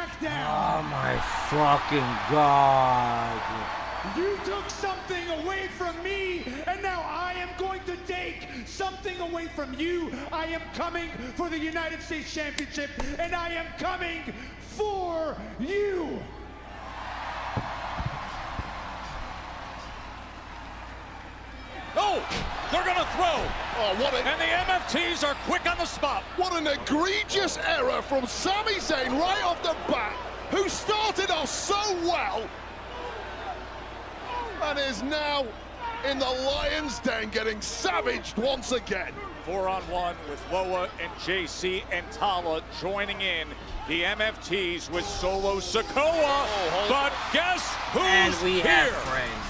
SmackDown. Oh my fucking God. You took something away from me, and now I am going to take something away from you. I am coming for the United States Championship, and I am coming for you. Oh, they're gonna throw. Oh, what a... And the MFTs are quick on the spot. What an egregious error from Sami Zayn right off the bat, who started off so well and is now in the lion's den getting savaged once again. 4-on-1 with Loa and JC and Tala joining in. The MFTs with Solo Sikoa. But guess who's And we here? have friends.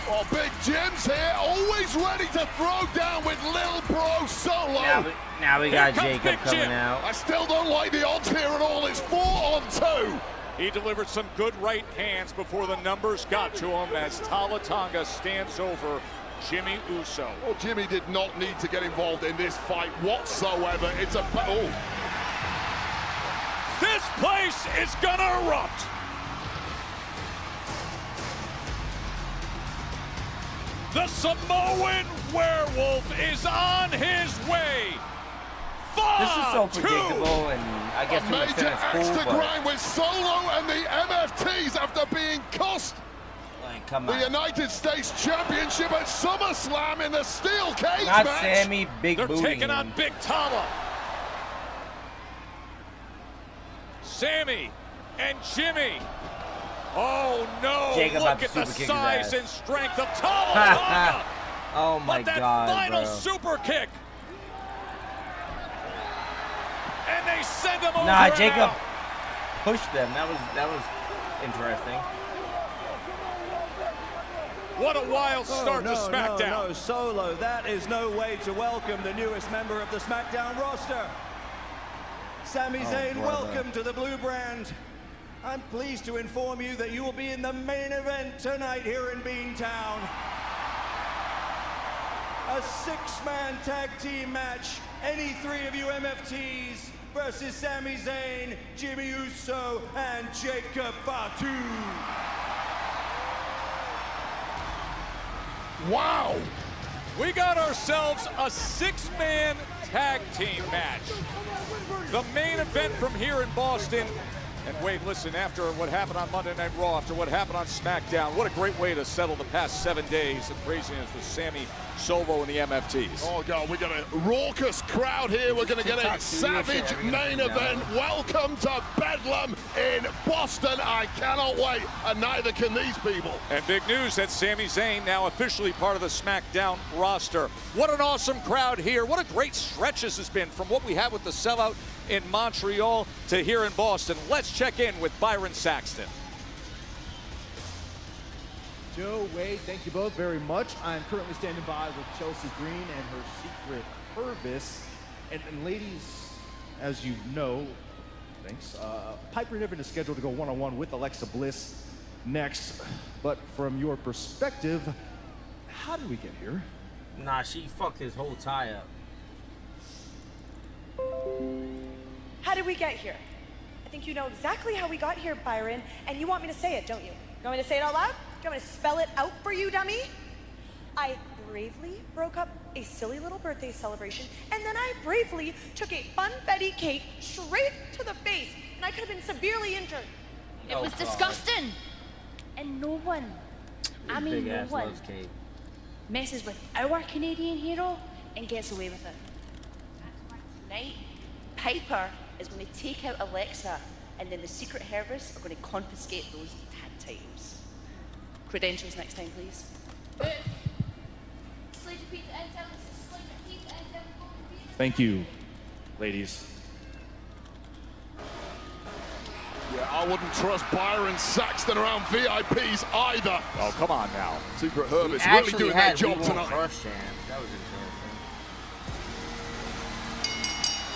Oh, Big Jim's here, always ready to throw down with Lil Bro Solo. Now we got comes Jacob Big coming Jim. out. I still don't like the odds here at all. It's 4-on-2. He delivered some good right hands before the numbers got to him as Tala Tonga stands over Jimmy Uso. Well, Jimmy did not need to get involved in this fight whatsoever. It's a... Oh. This place is gonna erupt. The Samoan werewolf is on his way. This is so Fatu. predictable, and I guess A to an major extent axe it's to cool, but grind with Solo and the MFTs after being cost like, come the on. United States Championship at SummerSlam in the steel cage Not match. Sammy Big They're Booty. taking on Big Tala. Sammy and Jimmy. Oh no, Jacob look about to at the super kick his size ass. and strength of Tala Tonga. Oh my But that God, final bro. super kick. And they send him over. Nah, and Jacob out. pushed them. That was interesting. What a wild start to SmackDown. No, Solo, that is no way to welcome the newest member of the SmackDown roster. Sami Zayn, brother. welcome to the Blue Brand. I'm pleased to inform you that you will be in the main event tonight here in Beantown. A six-man tag team match. Any three of you MFTs versus Sami Zayn, Jimmy Uso, and Jacob Fatu. Wow. We got ourselves a six-man tag team match. The main event from here in Boston. And Wade, listen, after what happened on Monday Night Raw, after what happened on SmackDown, what a great way to settle the past 7 days of craziness with Sammy, Solo, and the MFTs. Oh, God, we got a raucous crowd here. We're going to get a savage main event. Welcome to Bedlam in Boston. I cannot wait, and neither can these people. And big news that Sami Zayn now officially part of the SmackDown roster. What an awesome crowd here. What a great stretch this has been from what we had with the sellout in Montreal to here in Boston. Let's check in with Byron Saxton. Joe, Wade, thank you both very much. I'm currently standing by with Chelsea Green and her secret Purvis. And ladies, as you know, thanks, Piper Niven is scheduled to go one-on-one with Alexa Bliss next. But from your perspective, how did we get here? Nah, she fucked his whole tie up. How did we get here? I think you know exactly how we got here, Byron, and you want me to say it, don't you? You want me to say it out loud? You want me to spell it out for you, dummy? I bravely broke up a silly little birthday celebration, and then I bravely took a funfetti cake straight to the face, and I could have been severely injured. It was disgusting. And no one, I mean no one, loves cake. messes with our Canadian hero and gets away with it. That's why tonight, Piper is going to take out Alexa, and then the Secret Service are going to confiscate those tag titles. Credentials next time, please. Thank you, ladies. Yeah, I wouldn't trust Byron Saxton around VIPs either. Oh, come on now. Secret Herbis He really actually doing had their job Leroy tonight. Crush chance. That was interesting.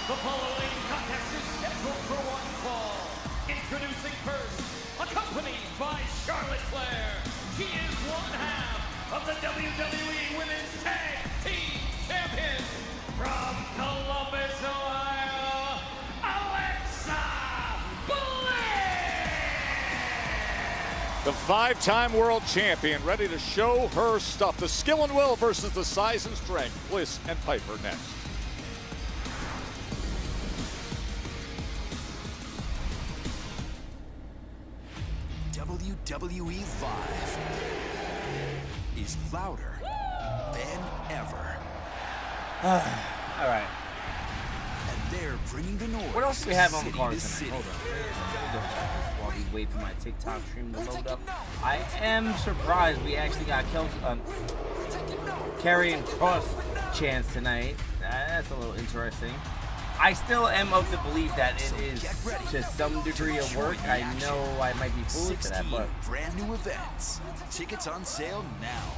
The following contest is scheduled for one fall. Introducing first, accompanied by Charlotte Flair. She is one half of the WWE Women's Tag Team Champions from Columbus, Ohio, Alexa Bliss. The 5-time world champion ready to show her stuff. The skill and will versus the size and strength. Bliss and Piper next. WWE Live is louder than ever. All right. And they're bringing the noise. What else do we have on the city card to tonight? city. Hold on. While we wait for my TikTok stream to load up, I am surprised we actually got Karrion Kross chance tonight. That's a little interesting. I still am of the belief that it is to some degree of work. I know I might be foolish for that, but brand new events. Tickets on sale now.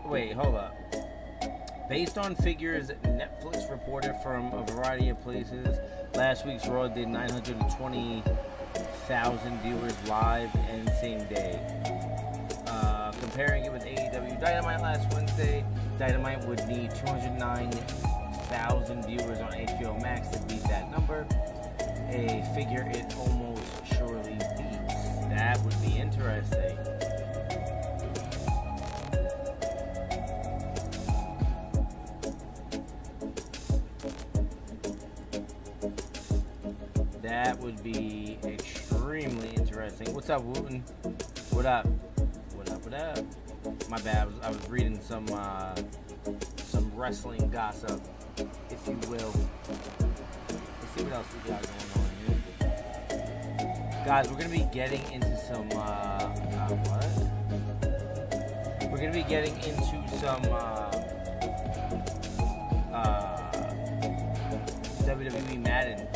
wait, hold up. Based on figures Netflix reported from a variety of places, last week's Raw did 920,000 viewers live and same day. Comparing it with AEW Dynamite last Wednesday, Dynamite would need 209,000 viewers on HBO Max to beat that number, a figure it almost surely beats. That would be interesting. That would be extremely interesting. What's up, Wooten? What up? What up? What up? My bad. I was reading some wrestling gossip, if you will. Let's see what else we got going on here. Guys, we're gonna be getting into some what? We're gonna be getting into some WWE Madden.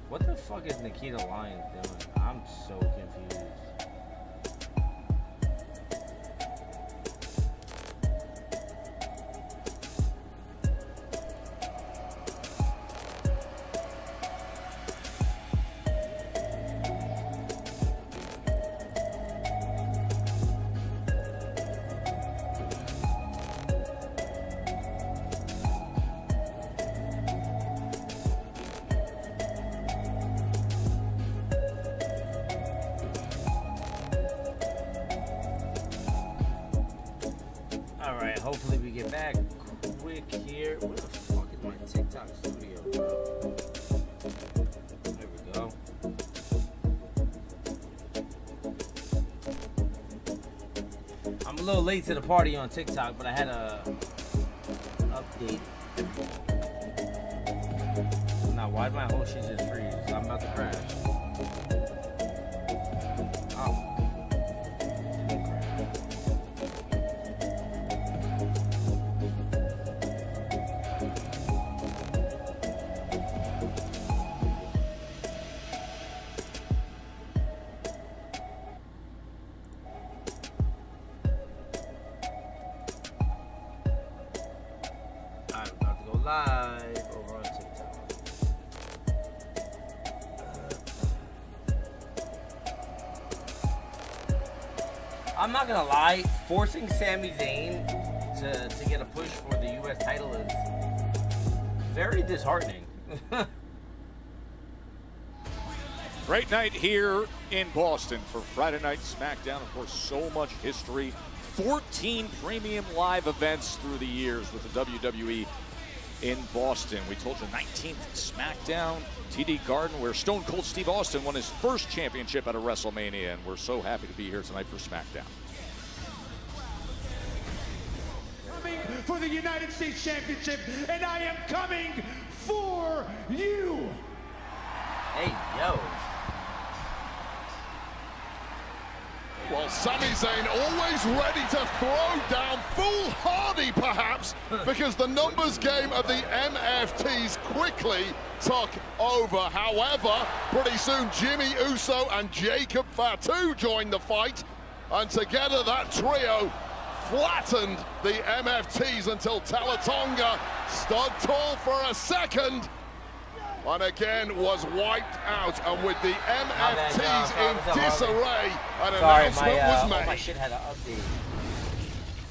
What the fuck is Nikita Lyons doing? I'm so confused. Hopefully we get back quick here. Where the fuck is my TikTok studio, bro? There we go. I'm a little late to the party on TikTok, but I had a update. Now, why'd my whole shit just freeze? I'm about to crash. Oh. Live over on TikTok. I'm not gonna lie, forcing Sami Zayn to get a push for the US title is very disheartening. Great night here in Boston for Friday Night SmackDown. Of course, so much history. 14 premium live events through the years with the WWE in Boston. We told you 19th SmackDown, TD Garden, where Stone Cold Steve Austin won his first championship at a WrestleMania, and we're so happy to be here tonight for SmackDown. Coming for the United States Championship, and I am coming for you. Hey, yo. Well, Sami Zayn always ready to throw down, foolhardy perhaps, because the numbers game of the MFTs quickly took over. However, pretty soon Jimmy Uso and Jacob Fatu joined the fight, and together that trio flattened the MFTs until Talatonga stood tall for a second and again was wiped out. And with the MFTs in disarray, an announcement was made. My shit had an update.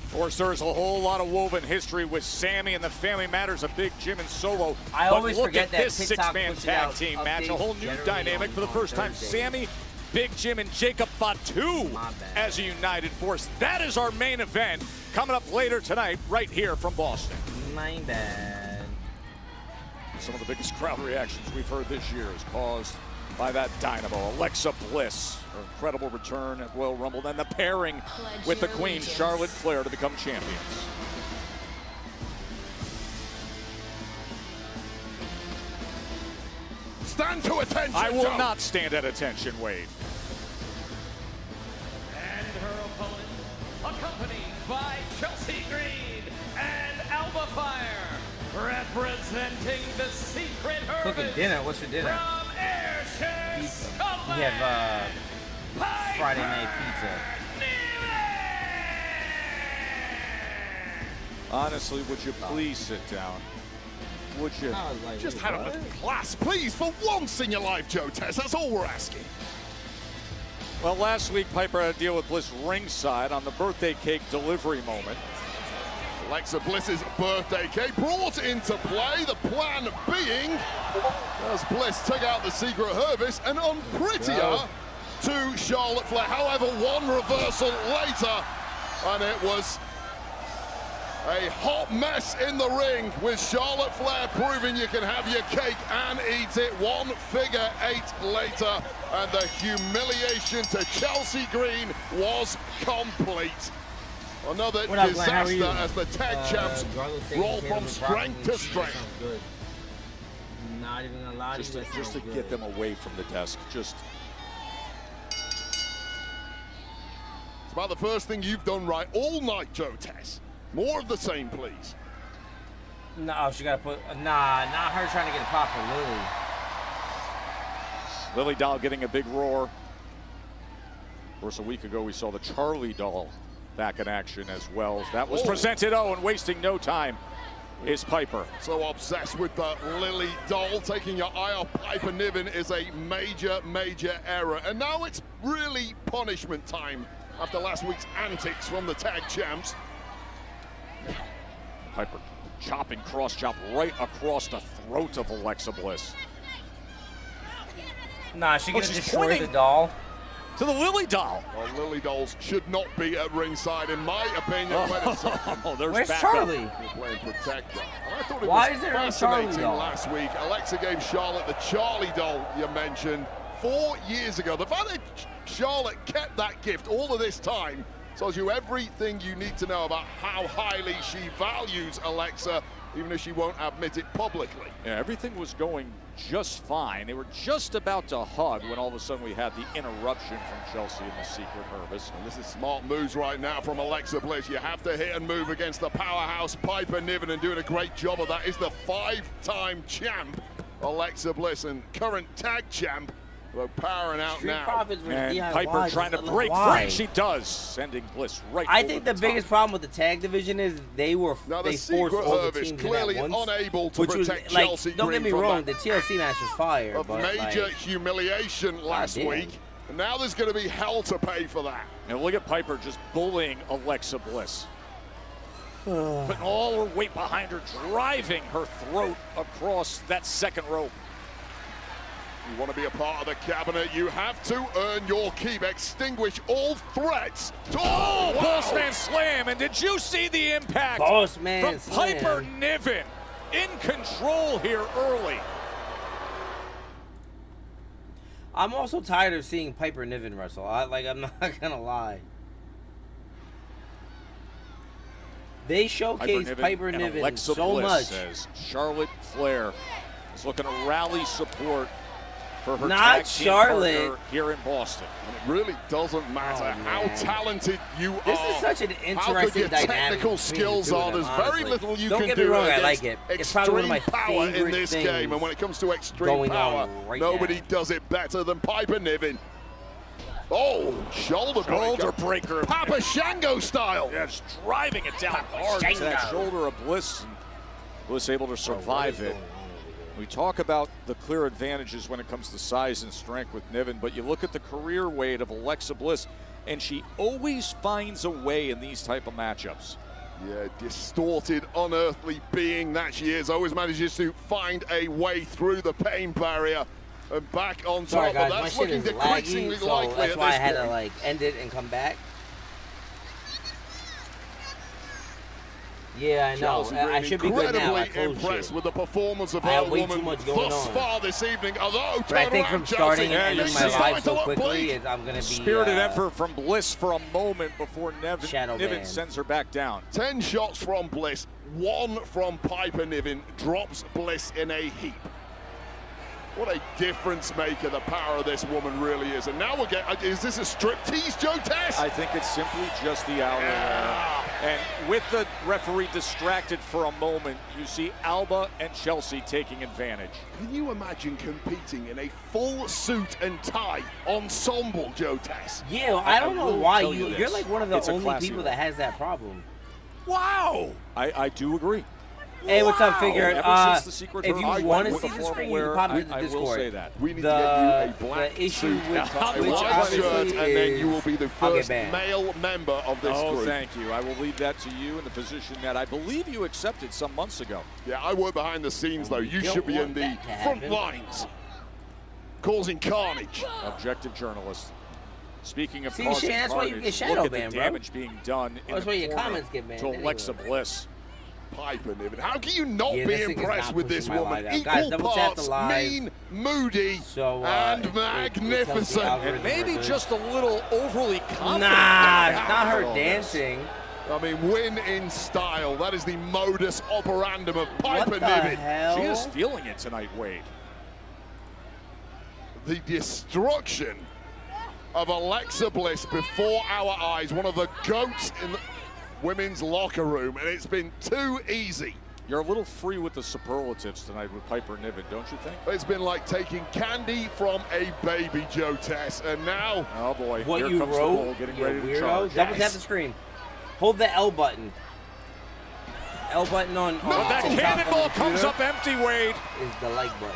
Of course, there's a whole lot of woven history with Sammy and the Family Matters of Big Jim and Solo. I always forget at that this TikTok six-man pushes tag out team match, a whole new generally dynamic for the first time. Thursday. Sammy, Big Jim, and Jacob Fatu as a united force. That is our main event coming up later tonight right here from Boston. My bad. Some of the biggest crowd reactions we've heard this year is caused by that dynamo. Alexa Bliss, her incredible return at Royal Rumble, then the pairing with the Queen, Charlotte Flair, to become champions. Stand to attention, I will Joe. not stand at attention, Wade. And her opponent, accompanied by Chelsea Green and Alba Fire, representing the Secret Hermits. Cooking dinner. What's for dinner? From Ayrshire, Scotland. We have Friday night pizza. Honestly, would you please sit down? Would you? Just have a class, please, for once in your life, Joe Tess. That's all we're asking. Well, last week, Piper had to deal with Bliss ringside on the birthday cake delivery moment. Alexa Bliss's birthday cake brought into play, the plan being, as Bliss took out the Secret Hervis and unprettier to Charlotte Flair. However, one reversal later, and it was a hot mess in the ring with Charlotte Flair proving you can have your cake and eat it. One figure 8 later, and the humiliation to Chelsea Green was complete. Another disaster as the tag champs roll from strength to strength. Good. Not even gonna lie to you. Just to get them away from the desk. Just. It's about the first thing you've done right all night, Joe Tess. More of the same, please. No, she gotta put. Nah, not her trying to get a pop for Lily. Lily Doll getting a big roar. Of course, a week ago we saw the Charlie Doll back in action as well. That was presented. Oh, and wasting no time is Piper. So obsessed with the Lily Doll. Taking your eye off Piper Niven is a major, major error. And now it's really punishment time after last week's antics from the tag champs. Piper chopping cross chop right across the throat of Alexa Bliss. Nah, she gonna she's destroy pointing the doll. To the Lily Doll. Well, Lily Dolls should not be at ringside, in my opinion. Where's Charlie? We're playing protector. And I thought it Why was is there no fascinating Charlie doll? last week. Alexa gave Charlotte the Charlie Doll you mentioned 4 years ago. The fact that Charlotte kept that gift all of this time tells you everything you need to know about how highly she values Alexa, even if she won't admit it publicly. Yeah, everything was going just fine. They were just about to hug when all of a sudden we had the interruption from Chelsea and the Secret Hervis. And this is smart moves right now from Alexa Bliss. You have to hit and move against the powerhouse Piper Niven, and doing a great job of that is the 5-time champ Alexa Bliss, and current tag champ. Well, powering out now. And Piper trying to break free. She does, sending Bliss right I over think the top. biggest problem with the tag division is they forced all the teams clearly in at once, unable to which was protect like, Chelsea don't get me Green from wrong, that the TLC match was fire, of but major like, humiliation last week. And now there's going to be hell to pay for that. And look at Piper just bullying Alexa Bliss. Putting all her weight behind her, driving her throat across that second rope. You want to be a part of the cabinet, you have to earn your keep. Extinguish all threats. Oh, Bossman Slam. And did you see the impact Bossman from Slam. Piper Niven? In control here early. I'm also tired of seeing Piper Niven wrestle. I'm not gonna lie. They showcase Piper Niven Alexa so Bliss much. Says Charlotte Flair is looking to rally support for her Not tag team Charlotte. partner here in Boston. And it really doesn't matter how talented you are. This is such an how interesting good your dynamic technical between the skills two of are. them, There's very honestly. little you Don't can get me do wrong, I against like it. It's probably one of my extreme power in favorite this things game. And when it comes to extreme going power, on right nobody now. does it better than Piper Niven. Oh, shoulder breaker. Papa Shango style. Yeah, just driving it down hard to that shoulder of Bliss. And Bliss able to survive it. We talk about the clear advantages when it comes to size and strength with Niven, but you look at the career weight of Alexa Bliss, and she always finds a way in these type of matchups. Yeah, distorted, unearthly being that she is. Always manages to find a way through the pain barrier and back on top. Sorry, guys, but that's my shit looking is decreasingly laggy, so likely that's at why I this had to point. like end it and come back. Yeah, I know. Chelsea Green I should be good now. I incredibly told impressed you. with the performance of I our have way woman too much going thus on. far this evening. Although, But I think from starting and ending my live so look quickly, bleak. I'm going to be Spirited effort from Bliss for a moment before Shadow Niven banned. sends her back down. 10 shots from Bliss, 1 from Piper Niven, drops Bliss in a heap. What a difference maker the power of this woman really is. And now we're getting, is this a striptease, Joe Tess? I think it's simply just the outer And with the referee distracted for a moment, you see Alba and Chelsea taking advantage. Can you imagine competing in a full suit and tie ensemble, Joe Tess? Yeah, I don't know why tell you're this. like one of the It's a only classy people look. that has that problem. Wow! I do agree. Hey, what's up, Figure? Ever since the secret If her you eye want to went see with the a screen, formal you wear, can pop into the I Discord. will say that. We need to get you a black the issue suit with and tie, which white obviously shirt, and then you will be the I'll get first banned. male member of this Oh, group. thank you. I will leave that to you in the position that I believe you accepted some months ago. Yeah, I work behind the scenes, though. You don't should be in want the that to front happen. lines, causing carnage. Objective journalist. Speaking of See, causing Shane, that's why you carnage, get shadow look at banned, the bro. damage being done in That's the why your corner comments get banned to anyway. Alexa Bliss. Piper Niven. How can you not Yeah, be this thing is impressed not with this pushing my woman? live out. Equal Guys, double tap parts the live. mean, moody, So, and it tells the magnificent. algorithm And maybe we're good. just a little overly confident. Nah, it's not her Oh, yes. dancing. I mean, win in style. That is the modus operandum of Piper What the Niven. hell? She is feeling it tonight, Wade. The destruction of Alexa Bliss before our eyes. One of the goats in the women's locker room, and it's been too easy. You're a little free with the superlatives tonight with Piper Niven, don't you think? It's been like taking candy from a baby, Joe Tess, and now Oh boy, What here you comes the bull wrote, getting you ready to weirdo. charge. Double tap the screen. Hold the L button. L button on. But that on top of the cannonball comes computer up empty, Wade. Is the like button.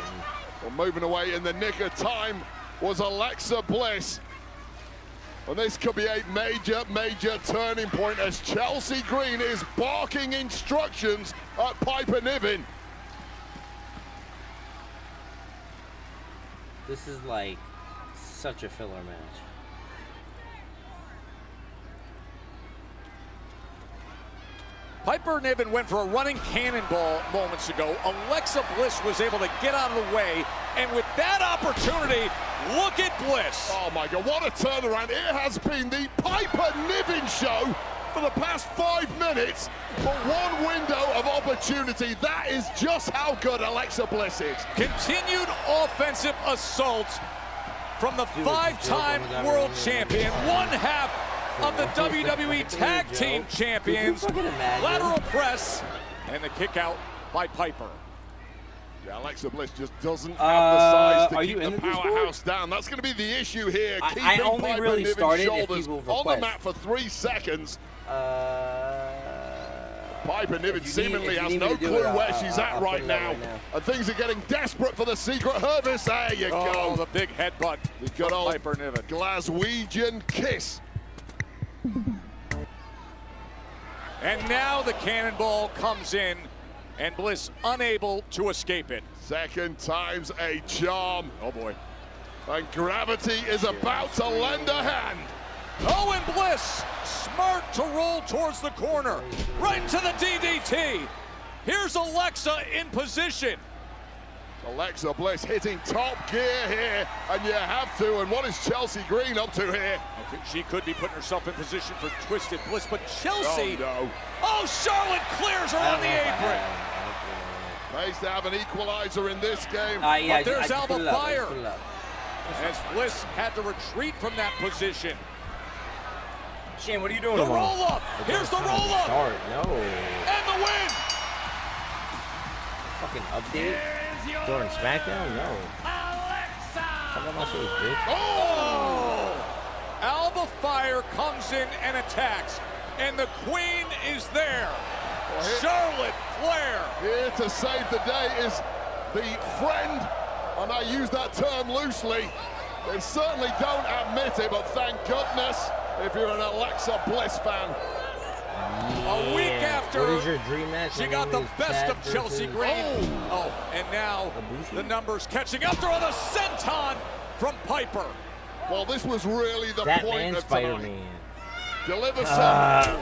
well, moving away in the nick of time was Alexa Bliss. And this could be a major, major turning point as Chelsea Green is barking instructions at Piper Niven. This is like such a filler match. Piper Niven went for a running cannonball moments ago. Alexa Bliss was able to get out of the way, and with that opportunity, look at Bliss. Oh my God, what a turnaround. It has been the Piper Niven show for the past 5 minutes, but one window of opportunity. That is just how good Alexa Bliss is. Continued offensive assault from the Dude, five-time it's a joke. world Oh my God, champion, one half of the WWE Tag Team Champions. Could you fucking imagine? Lateral press and the kick out by Piper. Yeah, Alexa Bliss just doesn't have the size to are keep you in the the Discord? powerhouse down. That's going to be the issue here. I Keeping only Piper really Niven's started if shoulders people on the request. mat for 3 seconds. Piper Niven if you seemingly need has me no to do clue it, where I'll- she's at I'll put right it now. up right now. And things are getting desperate for the secret Hervis. There you Oh, go. the big headbutt The good from old Piper Niven. Glaswegian kiss. And now the cannonball comes in, and Bliss unable to escape it. Second time's a charm. Oh boy. And gravity is about to lend a hand. Oh, and Bliss, smart to roll towards the corner, right into the DDT. Here's Alexa in position. Alexa Bliss hitting top gear here, and you have to. And what is Chelsea Green up to here? Okay, she could be putting herself in position for Twisted Bliss, but Chelsea. Oh, no. Oh, Charlotte clears her on the apron. Nice to have an equalizer in this game. Yeah, But there's I just Alba put it up, I Fire. just put it up. As Bliss had to retreat from that position. Shane, what are you doing? The tomorrow? roll up. Here's the roll up. Start. No. And the win. Fucking update. During SmackDown? No. Fuck out my face, bitch. Oh! fire comes in and attacks. And the queen is there. Charlotte Flair. Here to save the day is the friend, and I use that term loosely. They certainly don't admit it, but thank goodness if you're an Alexa Bliss fan. A week after what is your dream match? she got the best of Chelsea Green. Oh, And now the numbers catching up. Through the senton from Piper. well, this was really the That point man of tonight. Spider-Man. Deliver some.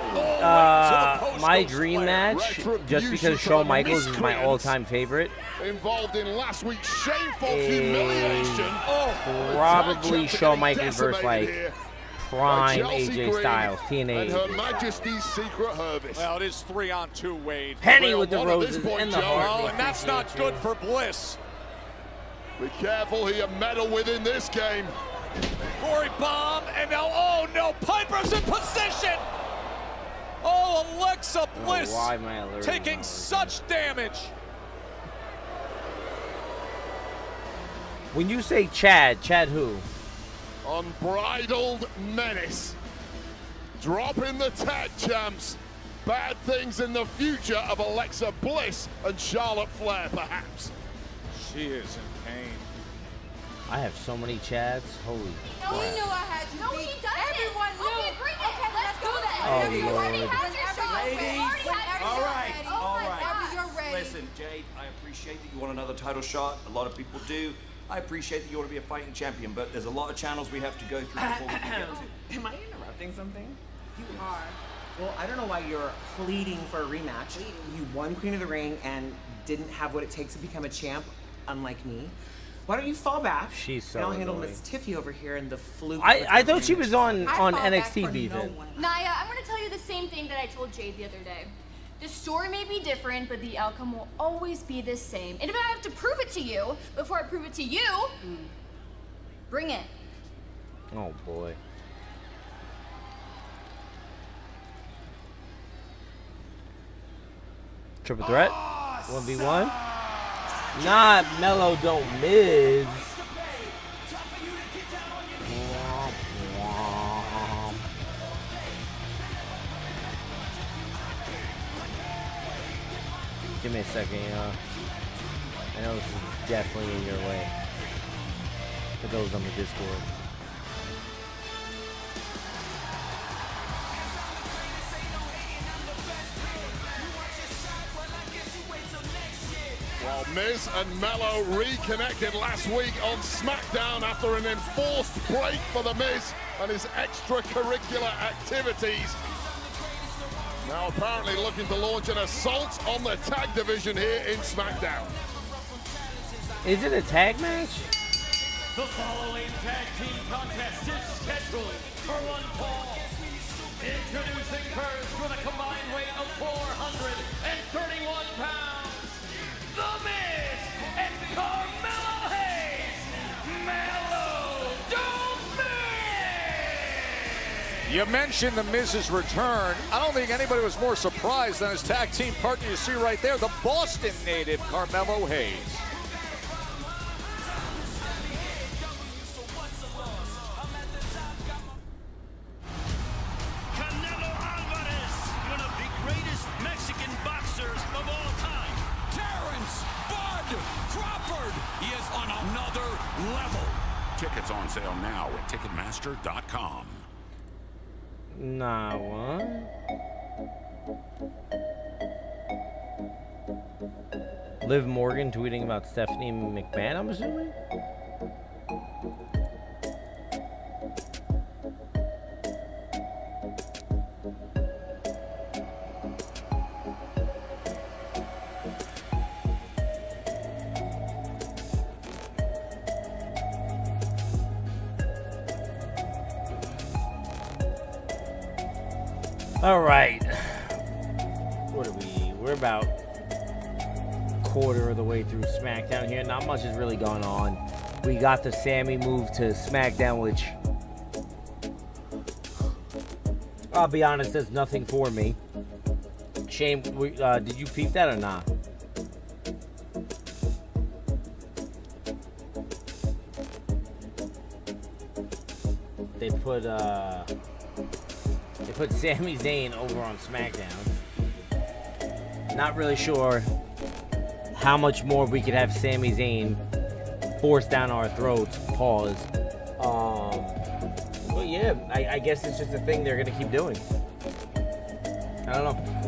My dream match, just because Shawn Michaels is my all-time favorite, Involved in last week's shameful humiliation. probably Shawn Michaels versus like here prime by Chelsea AJ Green Styles, and TNA Her AJ Majesty's Styles. Secret Hervis. Well, it is 3-on-2, Wade. Penny with the 3-on-1 at this roses point, and the Joe. heart. Oh, and that's not good for Bliss. Be careful who you meddle with in this game. Corey bomb, and now, oh no, Piper's in position. Oh, Alexa Bliss why am I alerted taking now? such damage. When you say Chad who? Unbridled menace. Dropping the tag champs. Bad things in the future of Alexa Bliss and Charlotte Flair, perhaps. She is in pain. I have so many Chads. Holy No, we crap. knew I had you No, beat. he doesn't. Everyone knew. Okay, bring it. Okay, let's do that. Oh, Whenever you're Lord. ready, Has your shot. Ladies, Already had your all shot. right, Oh all my right. God. Whenever you're ready. Listen, Jade, I appreciate that you want another title shot. A lot of people do. I appreciate that you want to be a fighting champion, but there's a lot of channels we have to go through before we can get to. Am I interrupting something? You are. Well, I don't know why you're pleading for a rematch. You won Queen of the Ring and didn't have what it takes to become a champ, unlike me. Why don't you fall back? She's so and I'll handle annoying. Miss Tiffy over here and the fluke. I thought she was on I fall back NXT for beefing. no one. Naya, I'm going to tell you the same thing that I told Jade the other day. The story may be different, but the outcome will always be the same. And if I have to prove it to you before I prove it to you, bring it. Oh boy. Triple threat? 1v1? Not Melo Don't Miz. Give me a second, I know this is definitely in your way. For those on the Discord. Well, Miz and Melo reconnected last week on SmackDown after an enforced break for The Miz and his extracurricular activities. Now apparently looking to launch an assault on the tag division here in SmackDown. Is it a tag match? The following tag team contest is scheduled for one fall. Introducing first with a combined weight of 431 pounds, The Miz and Carmelo Hayes, Melo Don't Miz! You mentioned the Miz's return. I don't think anybody was more surprised than his tag team partner you see right there, the Boston native Carmelo Hayes. Canelo Alvarez, one of the greatest Mexican boxers of all time. Terrence Bud Crawford. He is on another level. Tickets on sale now at Ticketmaster.com. Nah, what? Liv Morgan tweeting about Stephanie McMahon, I'm assuming? All right. What are we? We're about quarter of the way through SmackDown here. Not much is really going on. We got the Sammy move to SmackDown, which I'll be honest, does nothing for me. Shame. Did you peep that or not? they put Sami Zayn over on SmackDown. Not really sure how much more we could have Sami Zayn forced down our throats. Pause. Well, yeah, I guess it's just a thing they're gonna keep doing. I don't know.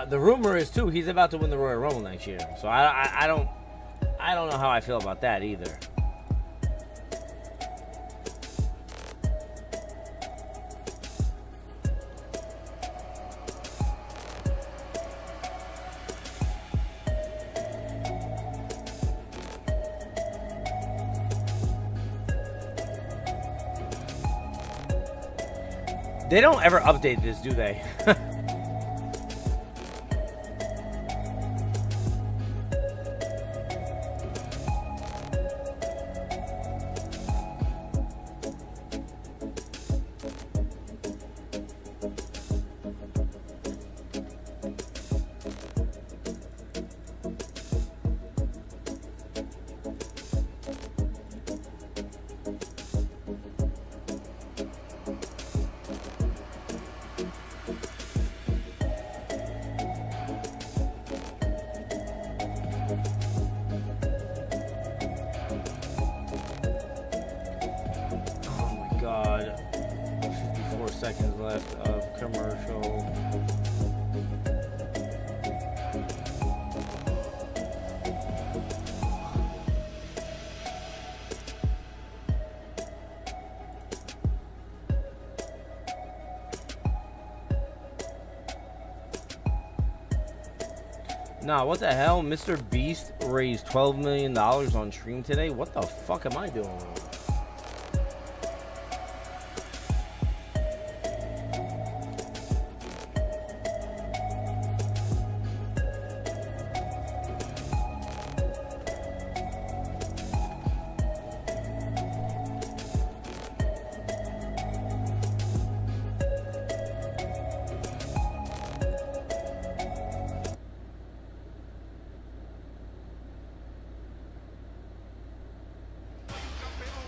The rumor is too he's about to win the Royal Rumble next year, so I don't know how I feel about that either. They don't ever update this, do they? Seconds left of commercial. Nah, what the hell? Mr. Beast raised $12 million on stream today? What the fuck am I doing wrong?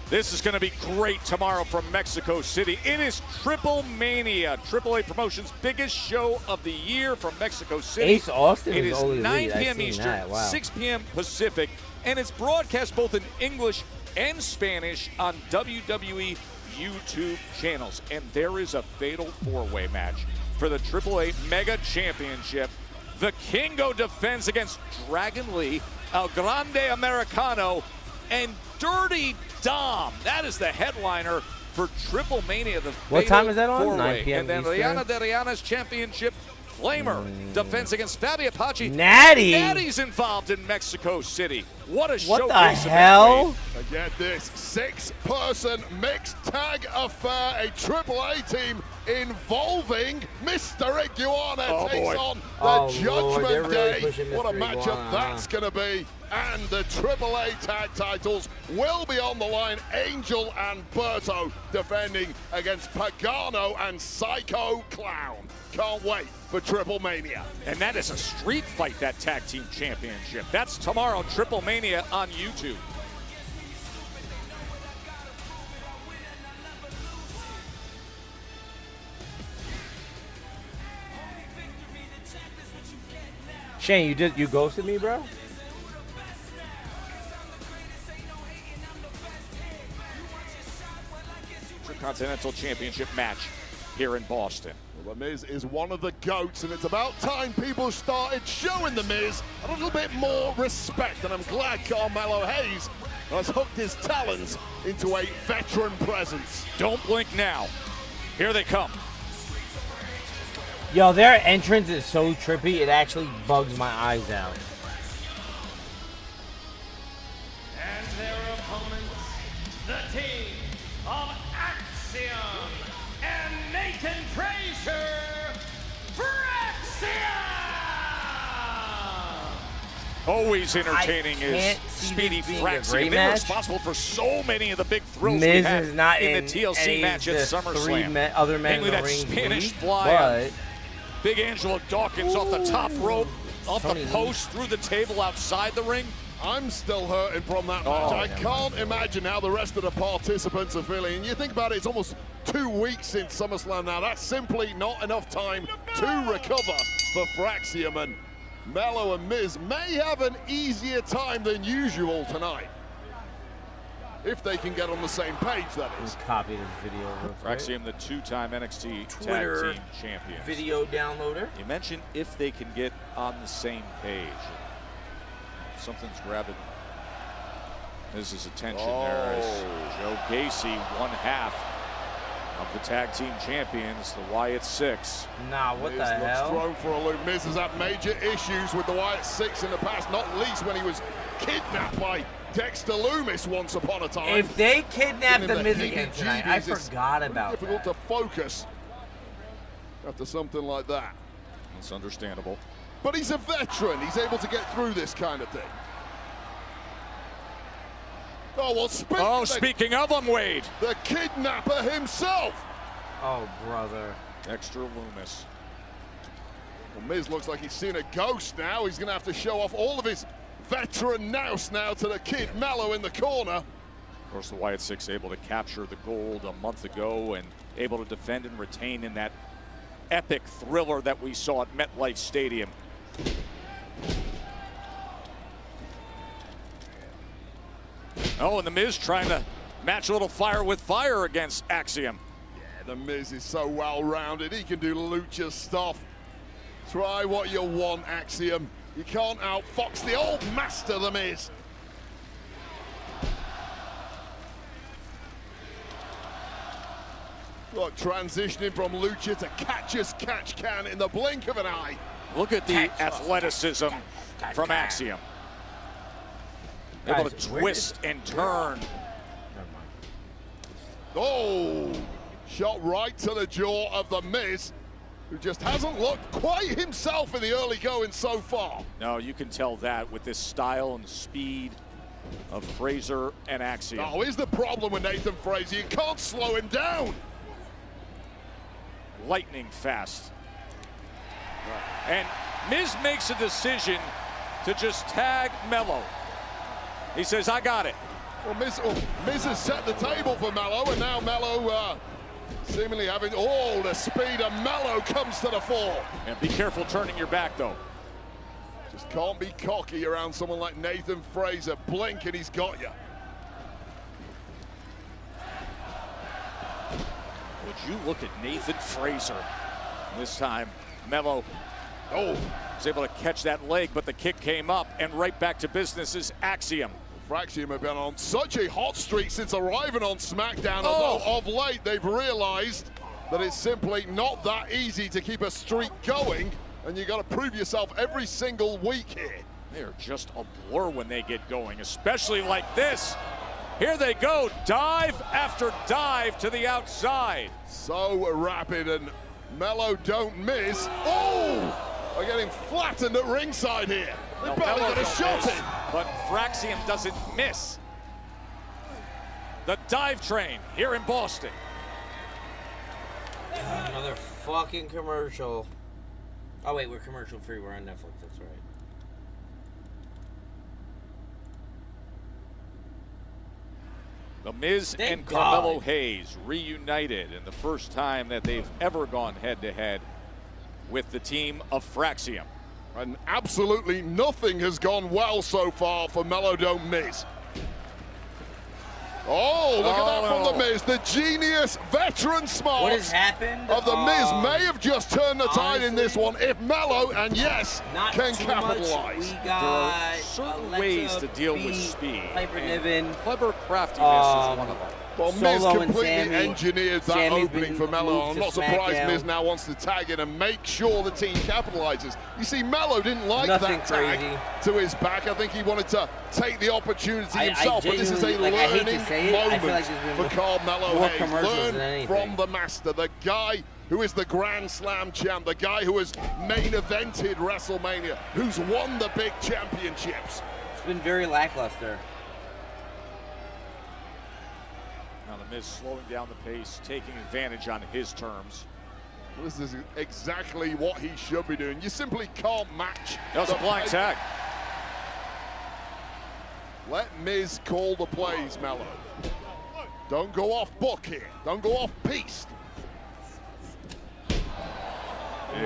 This is going to be great tomorrow from Mexico City. It is Triple Mania, AAA Promotions' biggest show of the year from Mexico City. Ace Austin it is is 9 Elite. p.m. Eastern, Wow. 6 p.m. Pacific, and it's broadcast both in English and Spanish on WWE YouTube channels. And there is a fatal four-way match for the AAA Mega Championship. The Kingo defends against Dragon Lee, El Grande Americano, and Dirty Dom. That is the headliner for Triple Mania. The What time is that on? four-way. 9 p.m. And then Eastern? Rihanna de Rihanna's championship. Claymore defends against Fabi Apache. Natty? Natty's involved in Mexico City. What a What the showcase hell? And get this, 6-person mixed tag affair, a AAA team involving Mr. Iguana takes boy. on the Oh, Judgment Lord, they're really Day. pushing What a Mr. matchup Iguana, that's going to be. And the AAA tag titles will be on the line. Angel and Berto defending against Pagano and Psycho Clown. Can't wait for Triple Mania. And that is a street fight, that tag team championship. That's tomorrow, Triple Mania on YouTube. Shane, you ghosted me, bro? Intercontinental Championship match here in Boston. Well, The Miz is one of the GOATs, and it's about time people started showing The Miz a little bit more respect. And I'm glad Carmelo Hayes has hooked his talons into a veteran presence. Don't blink now. Here they come. Yo, their entrance is so trippy, it actually bugs my eyes out. And their opponents, the team of Axiom and Nathan Frazier, Fraxiom! Always entertaining is can't see Speedy this being a Fraxiom. great They're match. responsible for so many of the big thrills Miz we had is not in in the TLC any match of at the SummerSlam. other men Mainly in the that ring Spanish league, fly. Big Angelo Dawkins off the top rope, off the post, through the table outside the ring. I'm still hurting from that match. I can't imagine how the rest of the participants are feeling. And you think about it, it's almost 2 weeks since SummerSlam now. That's simply not enough time to recover for Fraxiom. And Melo and Miz may have an easier time than usual tonight. If they can get on the same page, that is. Copy this video. Fraxiom, the 2-time NXT Twitter Tag Team Champions. Video downloader. You mentioned if they can get on the same page. Something's grabbing Miz's attention there as Joe Gacy, one half of the Tag Team Champions, the Wyatt Six. Nah, what Miz the hell? thrown for a loop. Miz has had major issues with the Wyatt Six in the past, not least when he was kidnapped by Dexter Loomis once upon a time. If they kidnapped the Miz heebie-jeebies, again tonight, I it's forgot about difficult that. to focus after something like that. It's understandable. But he's a veteran. He's able to get through this kind of thing. Oh, well, speaking of him, Wade. The kidnapper himself. Oh, brother. Dexter Loomis. Well, Miz looks like he's seen a ghost now. He's going to have to show off all of his veteran nous now to the kid Melo in the corner. Of course, the Wyatt Six able to capture the gold a month ago and able to defend and retain in that epic thriller that we saw at MetLife Stadium. Oh, and the Miz trying to match a little fire with fire against Axiom. Yeah, the Miz is so well-rounded. He can do lucha stuff. Try what you want, Axiom. You can't outfox the old master, the Miz. Look, transitioning from lucha to catch-as-catch-can in the blink of an eye. Look at the athleticism from Axiom. Able to twist and turn. Oh, shot right to the jaw of the Miz, who just hasn't looked quite himself in the early going so far. No, you can tell that with this style and speed of Fraser and Axiom. Oh, here's the problem with Nathan Fraser. You can't slow him down. Lightning fast. And Miz makes a decision to just tag Melo. He says, I got it. Well, Miz has set the table for Melo, and now Melo seemingly having all the speed of Melo comes to the fore. And be careful turning your back, though. Just can't be cocky around someone like Nathan Fraser. Blink and he's got you. Would you look at Nathan Fraser? This time, Melo was able to catch that leg, but the kick came up, and right back to business is Axiom. Fraxiom have been on such a hot streak since arriving on SmackDown, although of late they've realized that it's simply not that easy to keep a streak going, and you got to prove yourself every single week here. They're just a blur when they get going, especially like this. Here they go, dive after dive to the outside. So rapid, and Melo Don't Miz. Are getting flattened at ringside here. They barely got a shot in. But Fraxiom doesn't miss. The dive train here in Boston. Another fucking commercial. Oh wait, we're commercial free. We're on Netflix. That's right. The Miz and Carmelo Hayes reunited in the first time that they've ever gone head-to-head with the team of Fraxiom. And absolutely nothing has gone well so far for Melo Don't Miz. Oh, look at that from the Miz. The genius veteran smarts What has happened? of the Miz may have just turned the tide in this one if Melo, and yes, can capitalize. We There got are certain Alexa ways to deal with Bliss, speed. Piper and Niven. Clever craftiness is one of them. Well, Miz Solo and completely Sammy. engineered that Sammy's opening been for Melo. moved I'm to not surprised SmackDown. Miz now wants to tag in and make sure the team capitalizes. You see, Melo didn't like Nothing that tag crazy. to his back. I think he wanted to take the opportunity himself. But this is a genuinely, I hate to learning say it, I feel moment like there's for been Carmelo more Hayes. commercials than Learn anything. from the master, the guy who is the Grand Slam champ, the guy who has main evented WrestleMania, who's won the big championships. It's been very lackluster. Now the Miz slowing down the pace, taking advantage on his terms. This is exactly what he should be doing. You simply can't match. That was a blind tag. Let Miz call the plays, Melo. Don't go off book here. Don't go off piste.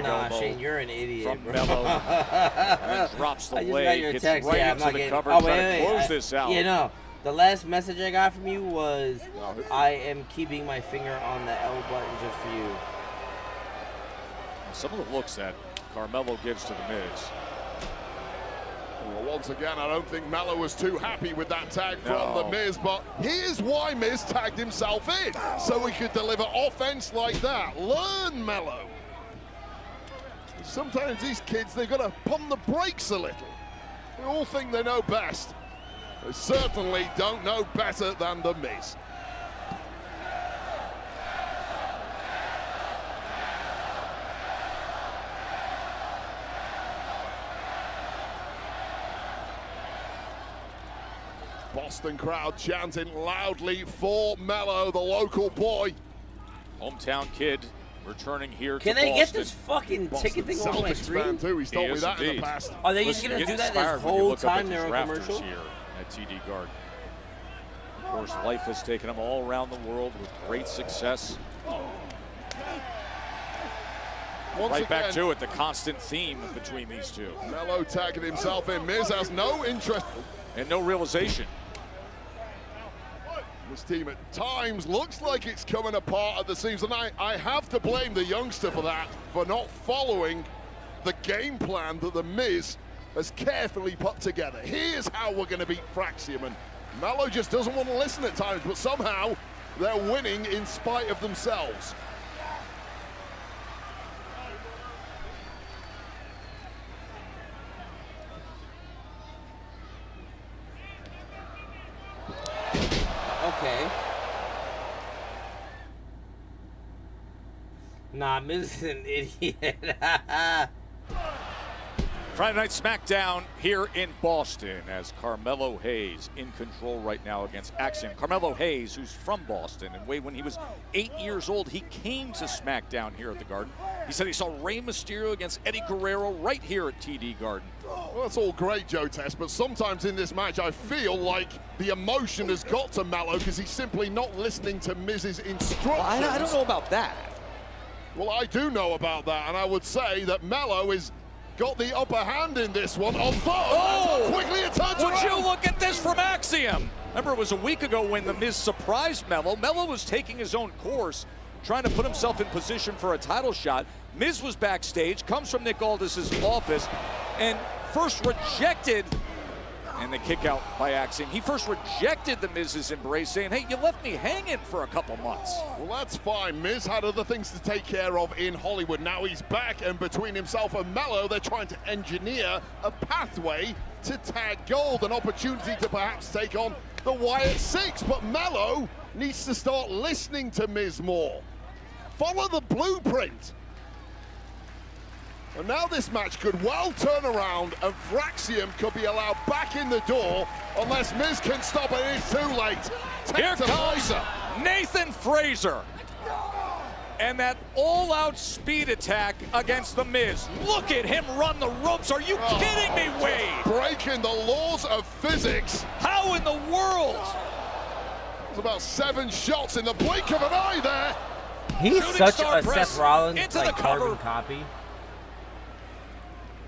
Nah, Shane, you're an idiot, from bro. Melo. And drops the leg, gets text. right Yeah, into the cover, oh, trying to close this out. You know, the last message I got from you was, I am keeping my finger on the L button just for you. Some of the looks that Carmelo gives to the Miz. Well, once again, I don't think Melo was too happy with that tag from the Miz, but here's why Miz tagged himself in, so he could deliver offense like that. Learn, Melo. Sometimes these kids, they've got to pump the brakes a little. They all think they know best. They certainly don't know better than the Miz. Boston crowd chanting loudly for Melo, the local boy. Hometown kid returning here Can to they Boston. get this fucking ticket thing off my Celtics fan screen? too. He's told me that in the past. Are they just going to do that this whole time they're on commercial? Here at TD Garden. Of course, life has taken them all around the world with great success. Right back to it, the constant theme between these two. Melo tagging himself in. Miz has no interest. And no realization. This team at times looks like it's coming apart at the seams, and I have to blame the youngster for that, for not following the game plan that the Miz has carefully put together. Here's how we're going to beat Fraxiom, and Melo just doesn't want to listen at times, but somehow they're winning in spite of themselves. Okay. Nah, Miz is an idiot. Friday Night SmackDown here in Boston as Carmelo Hayes in control right now against Axiom. Carmelo Hayes, who's from Boston, and when he was 8 years old, he came to SmackDown here at the Garden. He said he saw Rey Mysterio against Eddie Guerrero right here at TD Garden. Well, that's all great, Joe Test, but sometimes in this match I feel like the emotion has got to Melo because he's simply not listening to Miz's instructions. Well, I don't know about that. Well, I do know about that, and I would say that Melo is got the upper hand in this one. Oh, quickly it turns around. Would you look at this from Axiom? Remember, it was a week ago when The Miz surprised Melo. Melo was taking his own course, trying to put himself in position for a title shot. Miz was backstage, comes from Nick Aldis's office, and first rejected, and the kick out by Axiom. He first rejected the Miz's embrace, saying, hey, you left me hanging for a couple months. Well, that's fine. Miz had other things to take care of in Hollywood. Now he's back, and between himself and Melo, they're trying to engineer a pathway to tag gold, an opportunity to perhaps take on the Wyatt Six. But Melo needs to start listening to Miz more. Follow the blueprint. And now this match could well turn around, and Fraxiom could be allowed back in the door unless Miz can stop it. It's too late. Here comes Nathan Frazer. And that all-out speed attack against The Miz. Look at him run the ropes. Are you kidding me, Wade? Breaking the laws of physics. How in the world? There's about 7 shots in the blink of an eye there. He's such a Seth Rollins like carbon copy.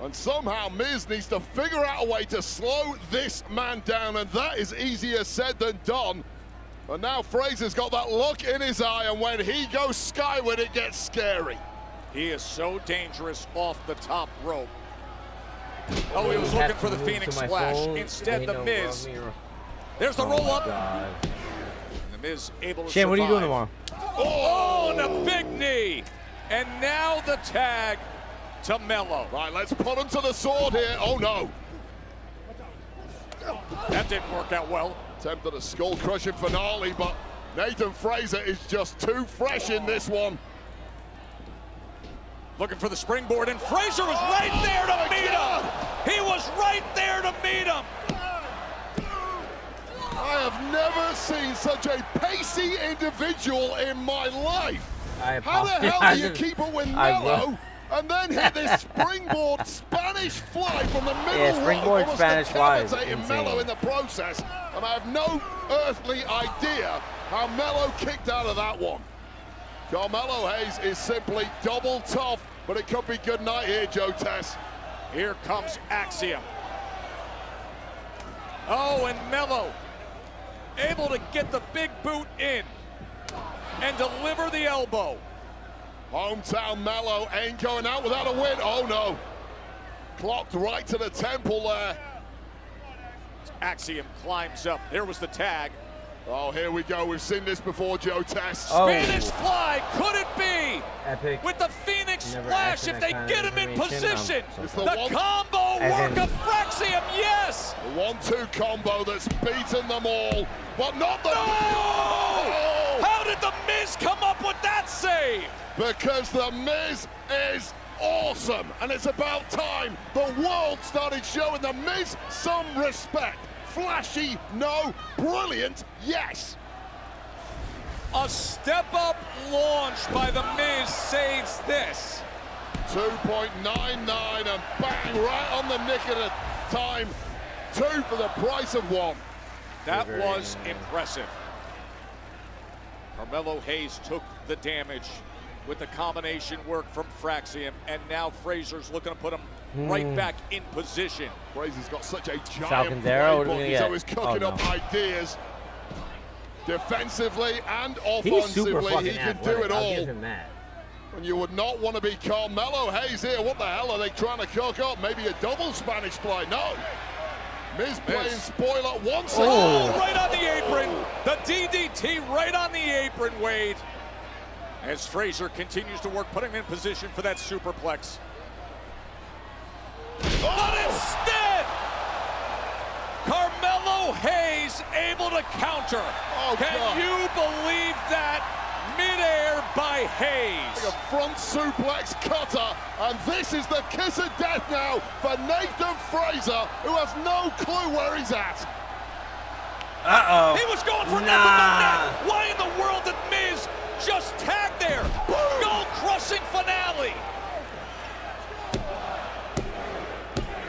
And somehow Miz needs to figure out a way to slow this man down, and that is easier said than done. And now Frazer's got that look in his eye, and when he goes skyward, it gets scary. He is so dangerous off the top rope. Oh, he was looking for the Phoenix Splash. Instead, The Miz. There's the roll-up. And The Miz able to Shane, what are you doing survive. tomorrow? Oh, and a big knee. And now the tag to Melo. Right, let's put him to the sword here. Oh, no. That didn't work out well. Attempted a skull-crushing finale, but Nathan Frazer is just too fresh in this one. Looking for the springboard, and Frazer was right there to meet him. He was right there to meet him. I have never seen such a pacey individual in my life. How the hell do you keep up with Melo and then hit this springboard Spanish fly from the middle Yeah, springboard rope, Spanish fly is decapitating insane. Melo in the process, and I have no earthly idea how Melo kicked out of that one. Carmelo Hayes is simply double tough, but it could be good night here, Joe Tess. Here comes Axiom. Oh, and Melo able to get the big boot in and deliver the elbow. Hometown Melo ain't going out without a win. Oh no. Clocked right to the temple there. Axiom climbs up. There was the tag. Oh, here we go. We've seen this before, Joe Tess. Spanish fly. Could it be? Epic. With the Phoenix Never Splash, asked if that they kind get of him in information. position. It's The the combo work of Fraxiom, yes! The 1-2 combo that's beaten them all, but not the... No! Oh! How did the Miz come up with that save? Because the Miz is awesome, and it's about time the world started showing the Miz some respect. Flashy, no. Brilliant, yes. A step-up launch by the Miz saves this. 2.99 and bang, right on the nick of the time. 2 for the price of 1. That was impressive. Carmelo Hayes took the damage with the combination work from Fraxiom, and now Fraser's looking to put him right back in position. Fraser's got such a giant Falcon's Arrow, playbook. He's always cooking up no. ideas. Defensively and He's super offensively, fucking he can athletic. do it I'll all. give him that. And you would not want to be Carmelo Hayes here. What the hell are they trying to cook up? Maybe a double Spanish fly? No. Miz playing spoiler once again. Oh, right on the apron. The DDT right on the apron, Wade. As Fraser continues to work, putting him in position for that superplex. But instead, Carmelo Hayes able to counter. Can you believe that? Midair by Hayes. Like a front suplex cutter, and this is the kiss of death now for Nathan Fraser, who has no clue where he's at. Uh-oh. He was going for nothing but net. Why in the world did Miz just tag there? Skull-crushing finale.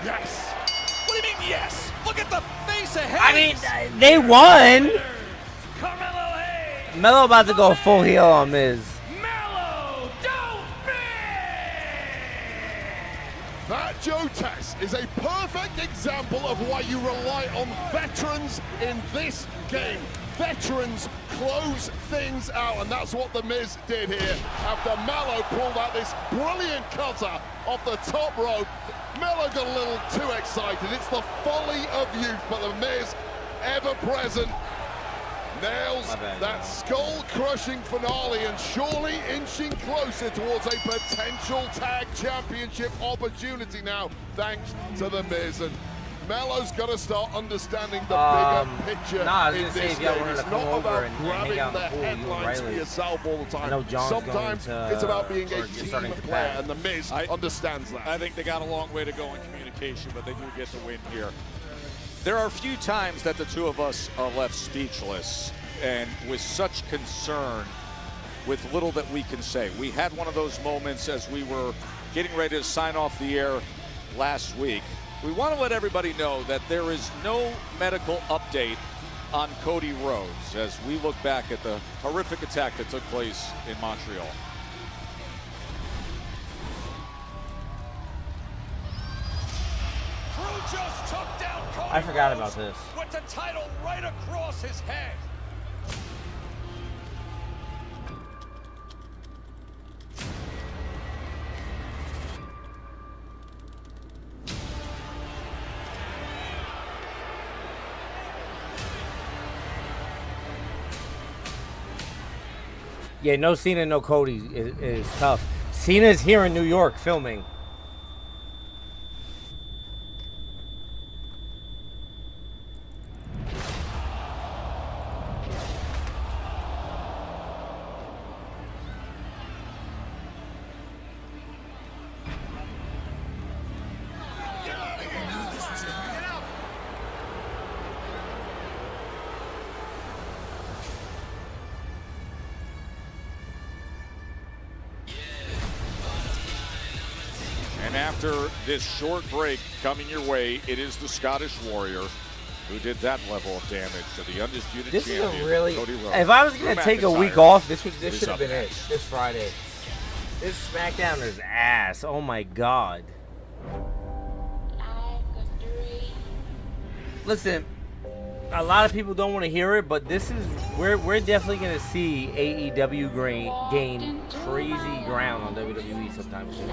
Yes. What do you mean, yes? Look at the face of Hayes. I mean, they won. Carmelo Hayes. Melo about to go full heel on Miz. Melo Don't Miz. That, Joe Tess, is a perfect example of why you rely on veterans in this game. Veterans close things out, and that's what The Miz did here. After Melo pulled out this brilliant cutter off the top rope, Melo got a little too excited. It's the folly of youth, but The Miz, ever present, nails that skull-crushing finale and surely inching closer towards a potential tag championship opportunity now, thanks to The Miz. And Melo's got to start understanding the bigger picture in this game. It's not about grabbing the headlines for yourself all the time. Sometimes it's about being a team player, and The Miz understands that. I think they got a long way to go in communication, but they do get the win here. There are a few times that the two of us are left speechless and with such concern with little that we can say. We had one of those moments as we were getting ready to sign off the air last week. We want to let everybody know that there is no medical update on Cody Rhodes as we look back at the horrific attack that took place in Montreal. Drew just took down Cody I forgot Rhodes about this. with the title right across his head. Yeah, no Cena, no Cody is tough. Cena's here in New York filming. after this short break coming your way, it is the Scottish Warrior who did that level of damage to the undisputed This champion, is a really. Cody Rhodes. If I was going to Drew take a week McIntyre off, this should is have up been it. next. This Friday. This SmackDown is ass. Oh my god. Listen, a lot of people don't want to hear it, but this is we're definitely going to see AEW gain crazy ground on WWE sometime soon.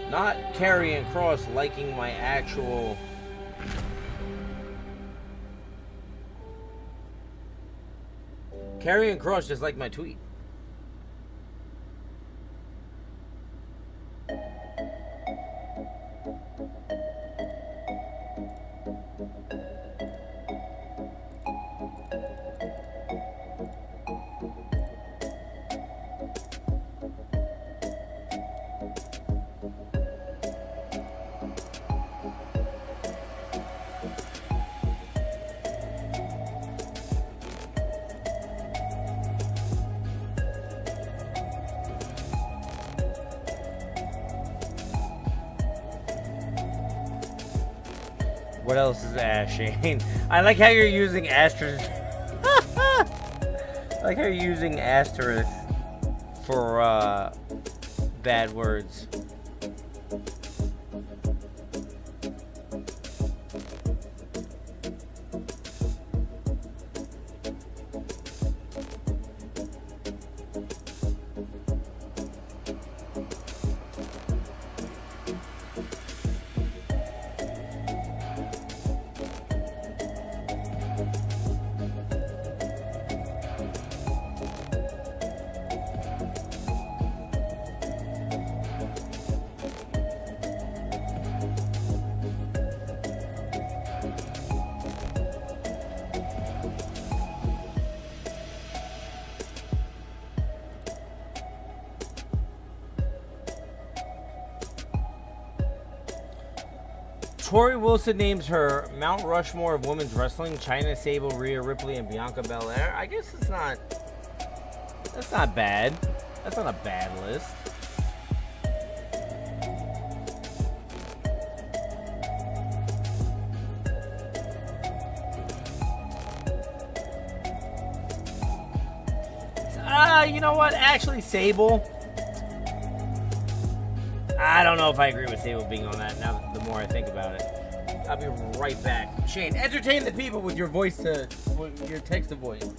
Not Karrion Kross liking my actual. Karrion Kross just liked my tweet. What else is ass, Shane? I like how you're using asterisk. I like how you're using asterisk for bad words. Tori Wilson names her Mount Rushmore of women's wrestling: Chyna, Sable, Rhea Ripley, and Bianca Belair. I guess it's not. That's not bad. That's not a bad list. You know what? Actually, Sable. I don't know if I agree with Sable being on that now, the more I think about it. I'll be right back. Shane, entertain the people with your voice with your text to voice.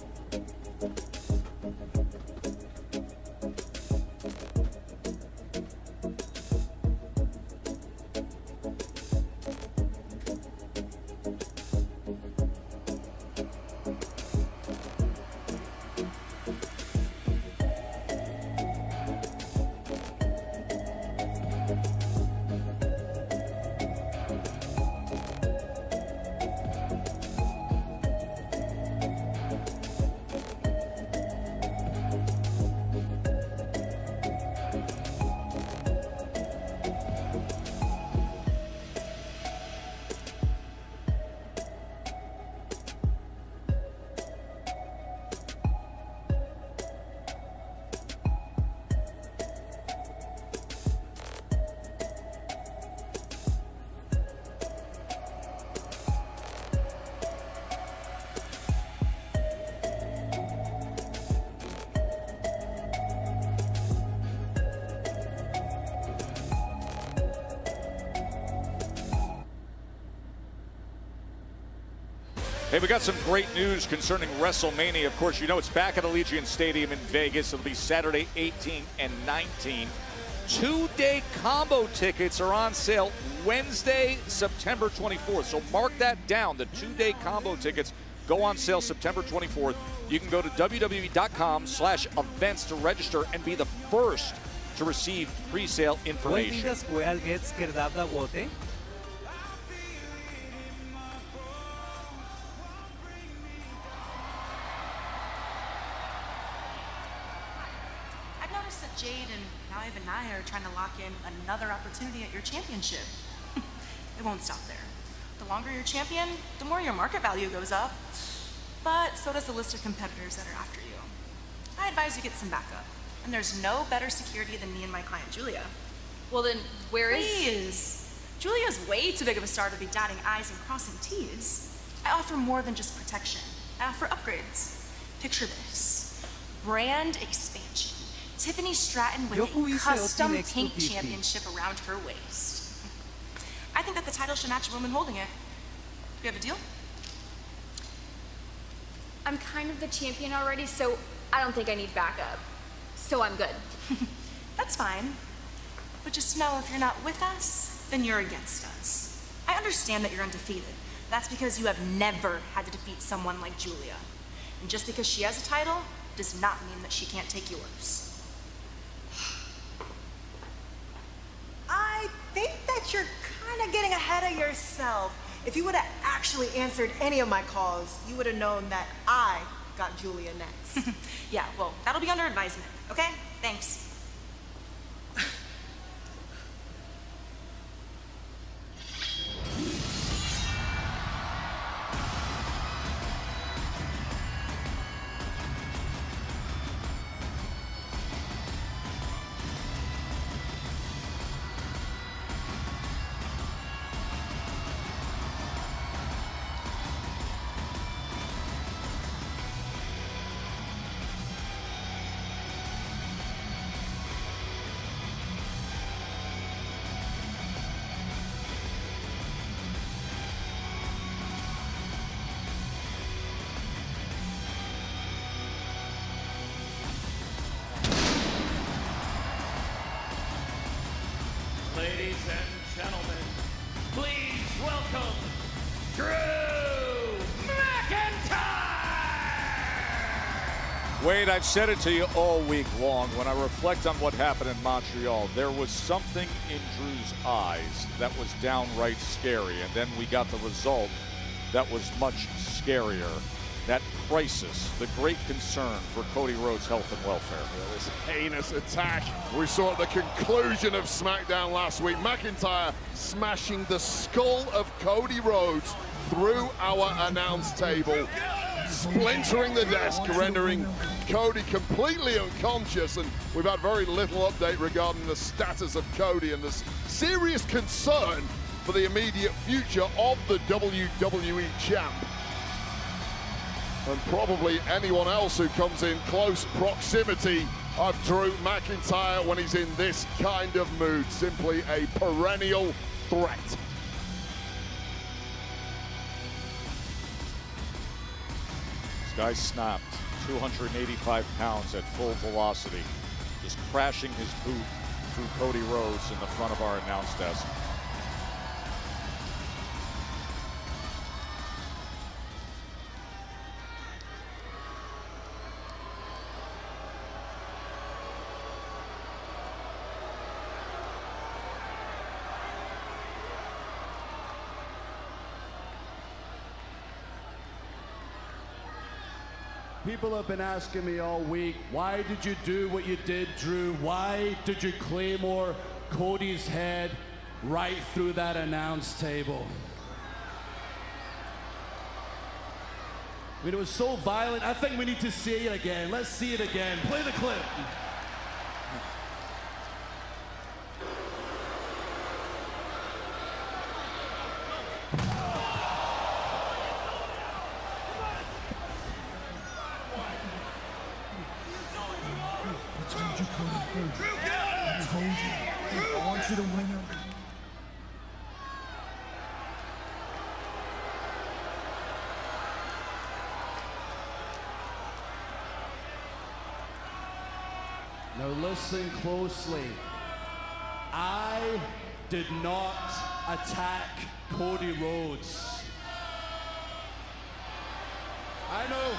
Hey, we got some great news concerning WrestleMania. Of course, you know it's back at Allegiant Stadium in Vegas. It'll be Saturday 18 and 19. Two-day combo tickets are on sale Wednesday, September 24th. So mark that down. The two-day combo tickets go on sale September 24th. You can go to WWE.com/events to register and be the first to receive pre-sale information. Jade and now Niven and I are trying to lock in another opportunity at your championship. It won't stop there. The longer you're champion, the more your market value goes up. but so does the list of competitors that are after you. I advise you get some backup. And there's no better security than me and my client, Julia. Well then, where is... Please. Julia's way too big of a star to be dotting I's and crossing T's. I offer more than just protection. I offer upgrades. Picture this. Brand expansion. Tiffany Stratton with a custom pink championship around her waist. I think that the title should match the woman holding it. Do you have a deal? I'm kind of the champion already, so I don't think I need backup. So I'm good. That's fine. But just know if you're not with us, then you're against us. I understand that you're undefeated. That's because you have never had to defeat someone like Julia. And just because she has a title does not mean that she can't take yours. I think that you're kind of getting ahead of yourself. If you would have actually answered any of my calls, you would have known that I got Julia next. Yeah, well, that'll be under advisement, okay? Thanks. Ladies and gentlemen, please welcome Drew McIntyre! Wade, I've said it to you all week long. When I reflect on what happened in Montreal, there was something in Drew's eyes that was downright scary. And then we got the result that was much scarier. That crisis, the great concern for Cody Rhodes' health and welfare. This heinous attack we saw at the conclusion of SmackDown last week. McIntyre smashing the skull of Cody Rhodes through our announce table, splintering the desk, rendering Cody completely unconscious. And we've had very little update regarding the status of Cody and this serious concern for the immediate future of the WWE champ. And probably anyone else who comes in close proximity of Drew McIntyre when he's in this kind of mood. Simply a perennial threat. This guy snapped 285 pounds at full velocity, just crashing his boot through Cody Rhodes in the front of our announce desk. People have been asking me all week, why did you do what you did, Drew? Why did you Claymore Cody's head right through that announce table? I mean, it was so violent. I think we need to see it again. Let's see it again. Play the clip. I want you to win him. Now listen closely. I did not attack Cody Rhodes. I know,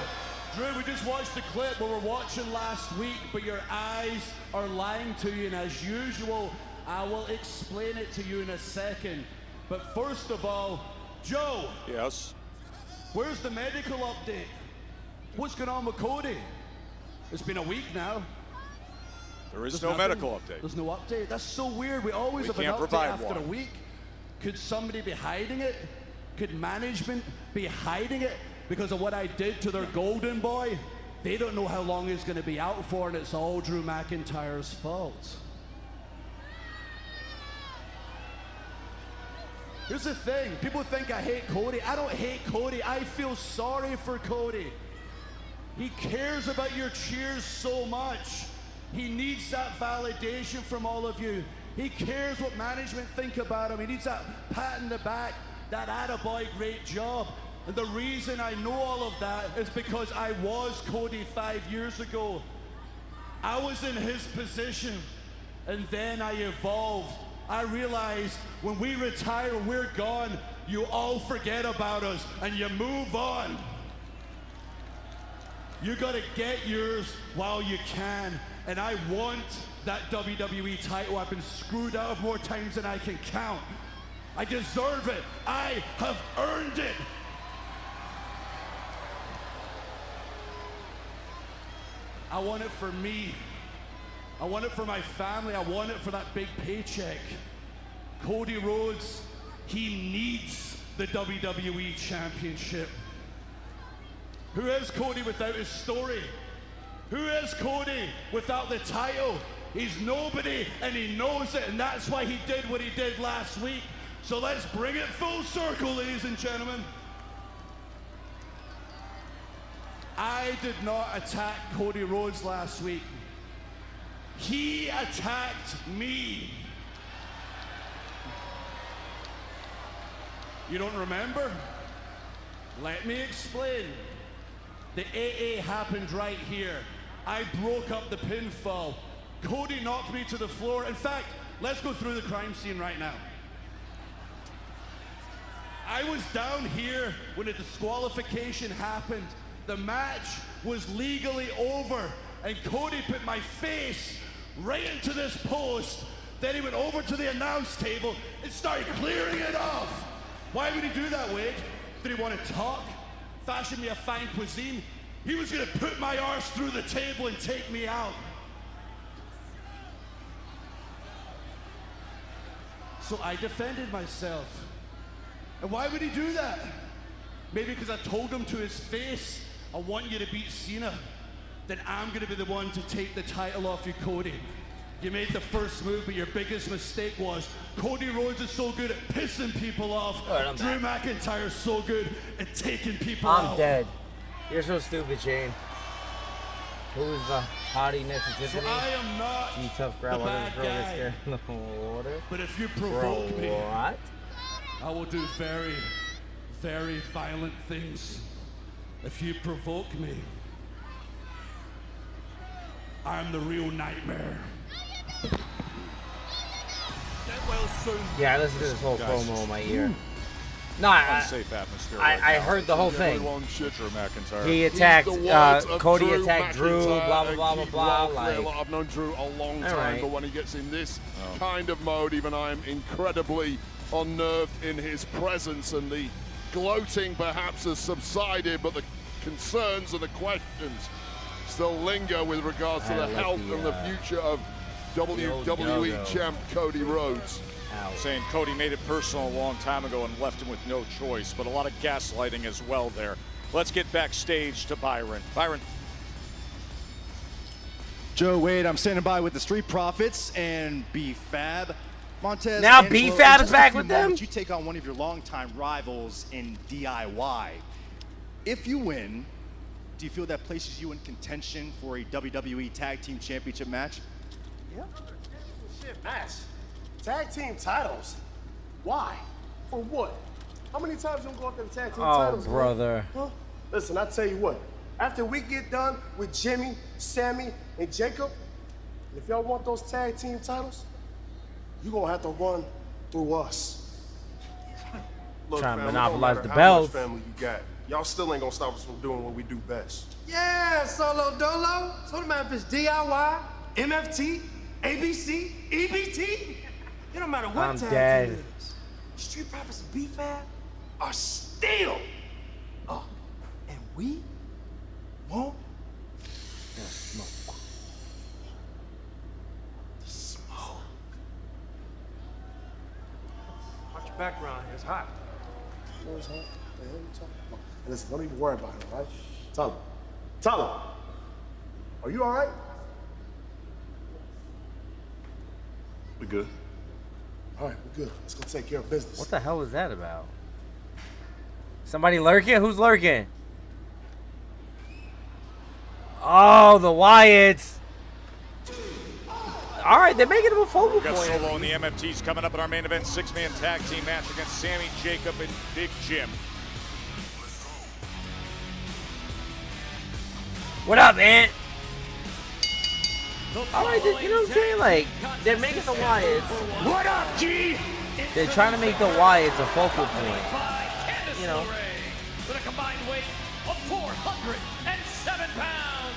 Drew, we just watched the clip we were watching last week, but your eyes are lying to you, and as usual, I will explain it to you in a second. But first of all, Joe. Yes? Where's the medical update? What's going on with Cody? It's been a week now. There is There's no nothing. medical update. There's no update. That's so weird. We always have an can't update provide after one. a week. Could somebody be hiding it? Could management be hiding it? because of what I did to their golden boy. They don't know how long he's going to be out for, and it's all Drew McIntyre's fault. Here's the thing. People think I hate Cody. I don't hate Cody. I feel sorry for Cody. He cares about your cheers so much. He needs that validation from all of you. He cares what management think about him. He needs that pat in the back, that attaboy, great job. And the reason I know all of that is because I was Cody 5 years ago. I was in his position, and then I evolved. I realized when we retire, we're gone, you all forget about us and you move on. You gotta get yours while you can. And I want that WWE title. I've been screwed out of more times than I can count. I deserve it. I have earned it. I want it for me. I want it for my family. I want it for that big paycheck. Cody Rhodes, he needs the WWE Championship. Who is Cody without his story? Who is Cody without the title? He's nobody, and he knows it, and that's why he did what he did last week. So let's bring it full circle, ladies and gentlemen. I did not attack Cody Rhodes last week. He attacked me. You don't remember? Let me explain. The AA happened right here. I broke up the pinfall. Cody knocked me to the floor. In fact, let's go through the crime scene right now. I was down here when the disqualification happened. The match was legally over, and Cody put my face right into this post. Then he went over to the announce table and started clearing it off. Why would he do that, Wade? Did he want to talk? Fashion me a fine cuisine? He was gonna put my arse through the table and take me out. So I defended myself. And why would he do that? Maybe because I told him to his face, I want you to beat Cena. Then I'm gonna be the one to take the title off you, Cody. You made the first move, but your biggest mistake was Cody Rhodes is so good at pissing people off. Drew McIntyre is so good at taking people out. I'm dead. You're so stupid, Shane. Who's the hottie next to Tiffany? So I am not you tough grab the bad guy. In the water. But if you provoke me, what? I will do very, very violent things. If you provoke me, I'm the real nightmare. Yeah, I listened to this whole promo in my ear. No, unsafe atmosphere. I heard the whole thing. Drew McIntyre. He attacked Cody, attacked Drew, blah blah blah blah blah. Like, I've known Drew a long time, but when he gets in this kind of mode, even I am incredibly unnerved in his presence, and the gloating perhaps has subsided, but the concerns and the questions still linger with regards to the health and the future of WWE champ Cody Rhodes. Saying Cody made it personal a long time ago and left him with no choice, but a lot of gaslighting as well there. Let's get backstage to Byron. Byron. Joe, Wade, I'm standing by with the Street Profits and B-Fab. Montez, now Angelo, B-Fab is back with them? You take on one of your longtime rivals in DIY. If you win, do you feel that places you in contention for a WWE Tag Team Championship match? Yeah. Shit, match. Tag team titles. Why? For what? How many times you gonna go after the tag team titles? Oh, brother. Huh? Listen, I tell you what. After we get done with Jimmy, Sammy, and Jacob, if y'all want those tag team titles, you gonna have to run through us. Look, trying to fam, monopolize the how belts. much family you got. Y'all still ain't gonna stop us from doing what we do best. Yeah, Solo Dolo. So the man, if it's DIY, MFT, ABC, EBT, it don't matter what tag dead. team it is. Street Profits and B-Fab are still up. And we won't smoke. The smoke. Watch your background here, it's hot. It's hot. the hell you talking about? And listen, don't even worry about it, all right? Tell him. Tell him. Are you all right? We good. All right, we're good. Let's go take care of business. What the hell is that about? Somebody lurking? Who's lurking? Oh, the Wyatts. All right, they're making him a focal We've got point. Solo and the MFTs coming up in our main event 6-man tag team match against Sammy, Jacob, and Big Jim. What up, man? All right, you know what I'm saying? Like, they're making the Wyatts. What up, G? They're trying to make the Wyatts a focal point. You know. With a combined weight of 407 pounds,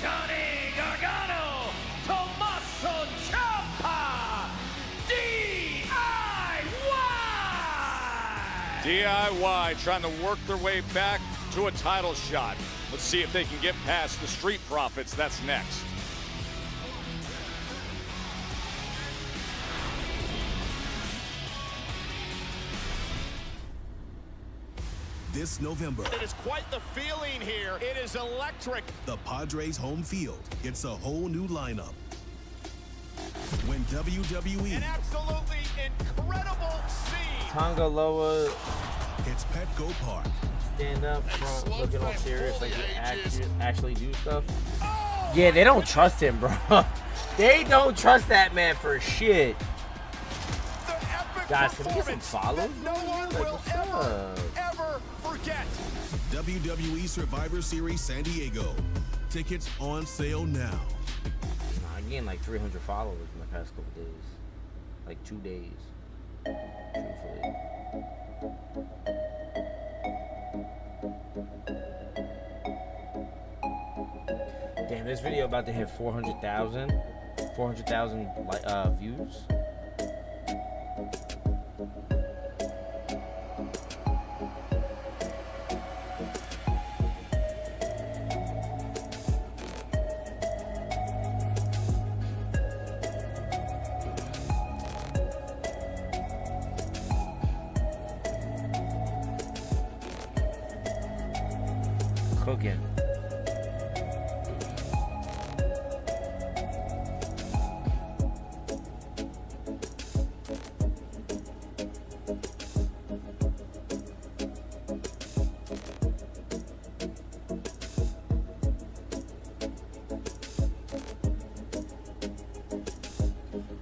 Johnny Gargano, Tommaso Ciampa, DIY trying to work their way back to a title shot. Let's see if they can get past the Street Profits. That's next. This November, It is quite the feeling here. It is electric. the Padres home field gets a whole new lineup. When WWE An absolutely incredible scene. Tonga Loa hits Petco Park, stand up front, looking all serious, like he actually do stuff. Yeah, they don't trust him, bro. They don't trust that man for shit. Guys, can we get some follows? No one Like, will what's up? ever forget. WWE Survivor Series San Diego. Tickets on sale now. Nah, I gained like 300 followers in the past couple days. Like 2 days. Truthfully. Damn, this video about to hit 400,000 views. Cooking.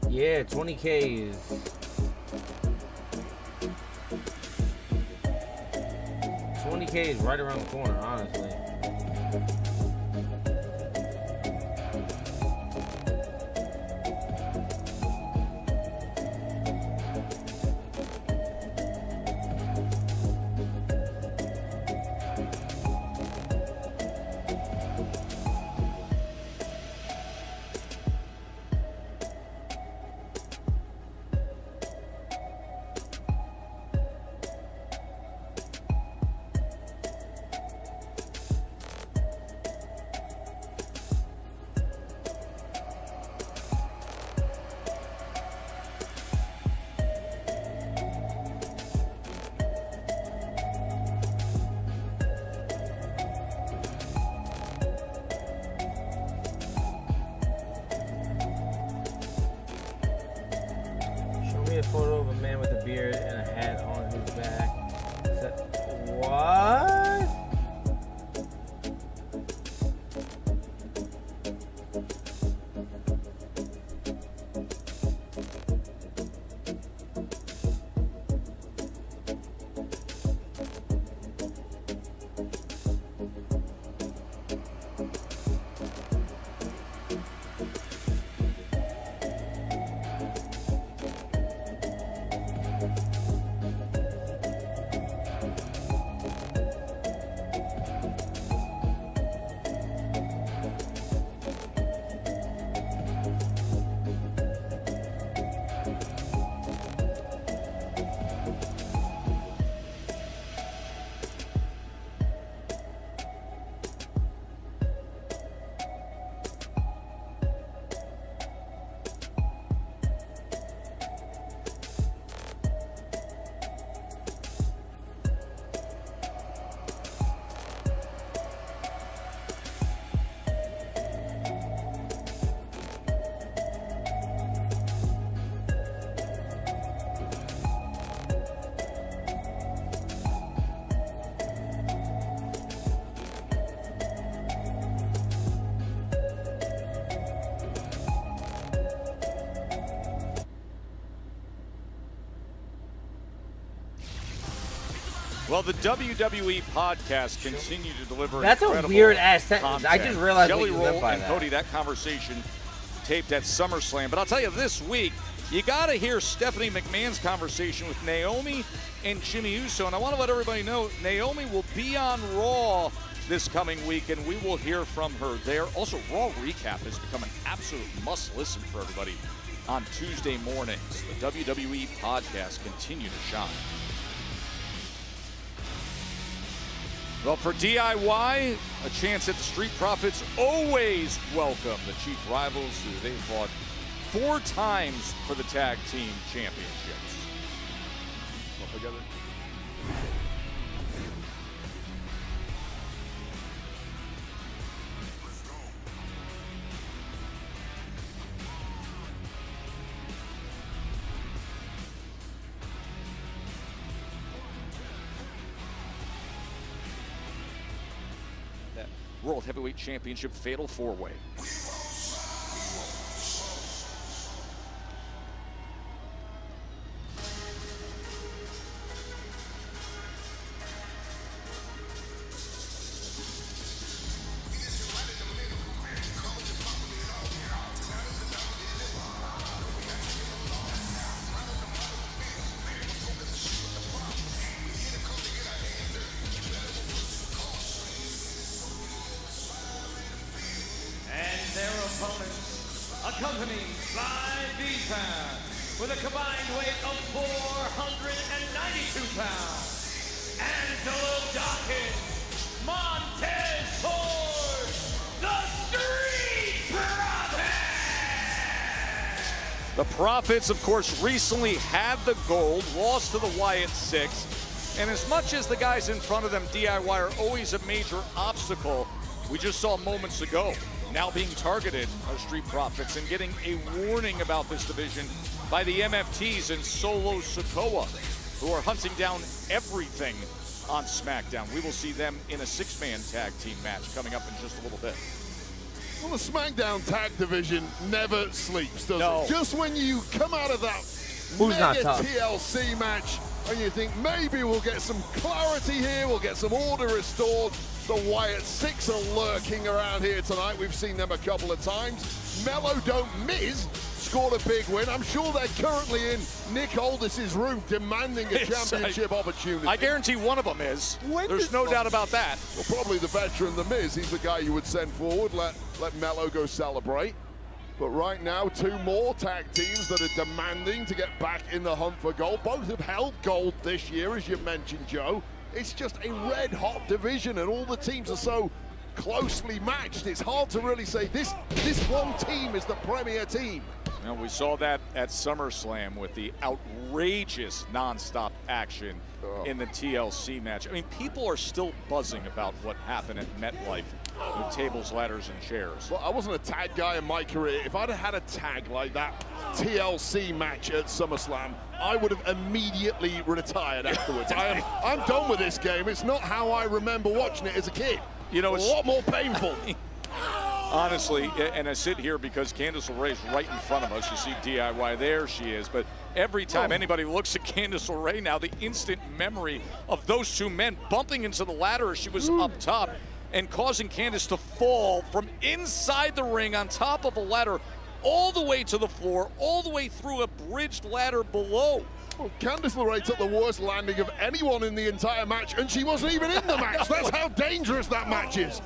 Yeah, 20K is 20K is right around the corner, honestly. A photo of a man with a beard and a hat on his back. What? Well, the WWE podcast continue to deliver. That's a incredible weird-ass sentence. content. I just realized Jelly what you meant Roll by and that. Cody, that conversation taped at SummerSlam. But I'll tell you, this week, you got to hear Stephanie McMahon's conversation with Naomi and Jimmy Uso. And I want to let everybody know, Naomi will be on Raw this coming week, and we will hear from her there. Also, Raw Recap has become an absolute must-listen for everybody on Tuesday mornings. The WWE podcast continue to shine. Well, for DIY, a chance at the Street Profits always welcome the chief rivals who they fought 4 times for the tag team championships. Don't forget it. World Heavyweight Championship Fatal 4-Way. Accompanied by V-Pound with a combined weight of 492 pounds. Angelo Dawkins, Montez Ford, the Street Profits! The Profits, of course, recently had the gold, lost to the Wyatt Six. And as much as the guys in front of them, DIY, are always a major obstacle, we just saw moments ago, now being targeted are Street Profits and getting a warning about this division by the MFTs and Solo Sikoa, who are hunting down everything on SmackDown. We will see them in a 6-man tag team match coming up in just a little bit. Well, the SmackDown tag division never sleeps, does No. it? Just when you come out of that Who's not mega tough? TLC match and you think maybe we'll get some clarity here, we'll get some order restored, the Wyatt Six are lurking around here tonight. We've seen them a couple of times. Melo Don't Miz scored a big win. I'm sure they're currently in Nick Aldis's room demanding a championship opportunity. I guarantee one of them is. There's no doubt about that. Well, probably the veteran, The Miz. He's the guy you would send forward. Let Melo go celebrate. But right now, 2 more tag teams that are demanding to get back in the hunt for gold. Both have held gold this year, as you mentioned, Joe. It's just a red-hot division, and all the teams are so closely matched. It's hard to really say this one team is the premier team. You know, we saw that at SummerSlam with the outrageous nonstop action in the TLC match. I mean, people are still buzzing about what happened at MetLife with tables, ladders, and chairs. Well, I wasn't a tag guy in my career. If I'd have had a tag like that TLC match at SummerSlam, I would have immediately retired afterwards. I'm done with this game. It's not how I remember watching it as a kid. You know, a lot more painful. Honestly, and I sit here because Candice LeRae's right in front of us. You see DIY, there she is. But every time anybody looks at Candice LeRae now, the instant memory of those 2 men bumping into the ladder as she was up top and causing Candice to fall from inside the ring on top of a ladder all the way to the floor, all the way through a bridged ladder below. Well, Candice LeRae took the worst landing of anyone in the entire match, and she wasn't even in the match. That's how dangerous that match is.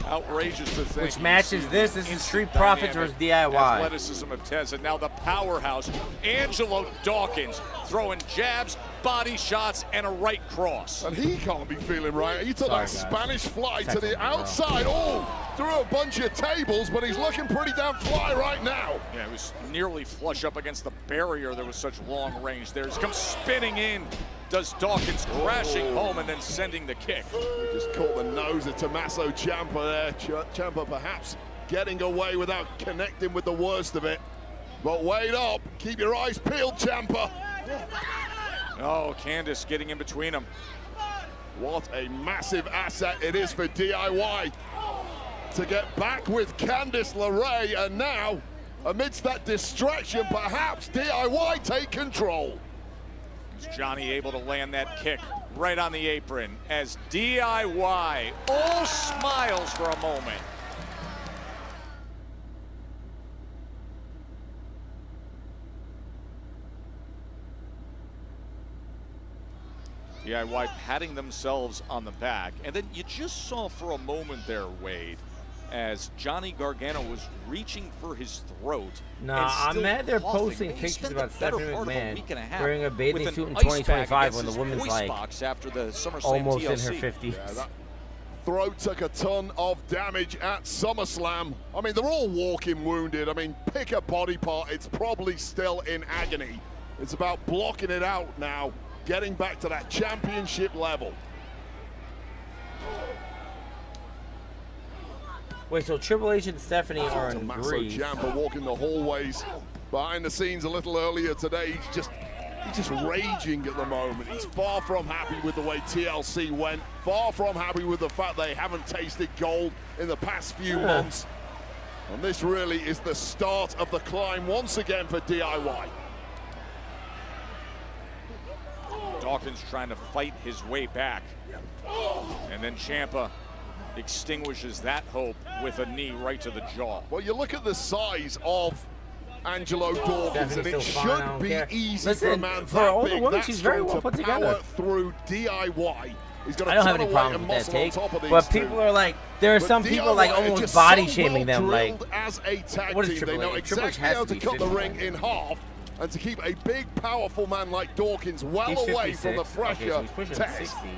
Outrageous to think. Which match is this? This is Street Profits versus DIY. Athleticism of Tez, and now the powerhouse, Angelo Dawkins, throwing jabs, body shots, and a right cross. And he can't be feeling right. He took that Spanish fly to the outside. Through a bunch of tables, but he's looking pretty damn fly right now. Yeah, he was nearly flush up against the barrier. There was such long range there. He comes spinning in, does Dawkins crashing home and then sending the kick. He just caught the nose of Tommaso Ciampa there. Ciampa perhaps getting away without connecting with the worst of it. But wait up, keep your eyes peeled, Ciampa. Oh, Candice getting in between them. What a massive asset it is for DIY to get back with Candice LeRae, and now, amidst that distraction, perhaps DIY take control. Johnny able to land that kick right on the apron as DIY all smiles for a moment. DIY patting themselves on the back. And then you just saw for a moment there, Wade, as Johnny Gargano was reaching for his throat. Nah, I'm mad they're posting pictures about Stephanie McMahon wearing a bathing suit in 2025 when the woman's like after the almost TLC. in her 50s. Yeah, that throat took a ton of damage at SummerSlam. I mean, they're all walking wounded. I mean, pick a body part, it's probably still in agony. It's about blocking it out now, getting back to that championship level. Wait, so Triple H and Stephanie are in Greece. Ciampa walking the hallways behind the scenes a little earlier today. He's just raging at the moment. He's far from happy with the way TLC went. Far from happy with the fact they haven't tasted gold in the past few months. And this really is the start of the climb once again for DIY. Dawkins trying to fight his way back. And then Ciampa extinguishes that hope with a knee right to the jaw. Well, you look at the size of Angelo Dawkins, and it should be easy for a man that big, that strong to power through DIY. He's got I don't have any problem with that take, but people are like, there are some people like almost body shaming them, like, as a tag what is team, Triple they know H? Triple H exactly has how to to be cut the 50. ring in half and to keep a big, powerful man like Dawkins well He's away from the 56. pressure Okay, so he's pushing test. 60.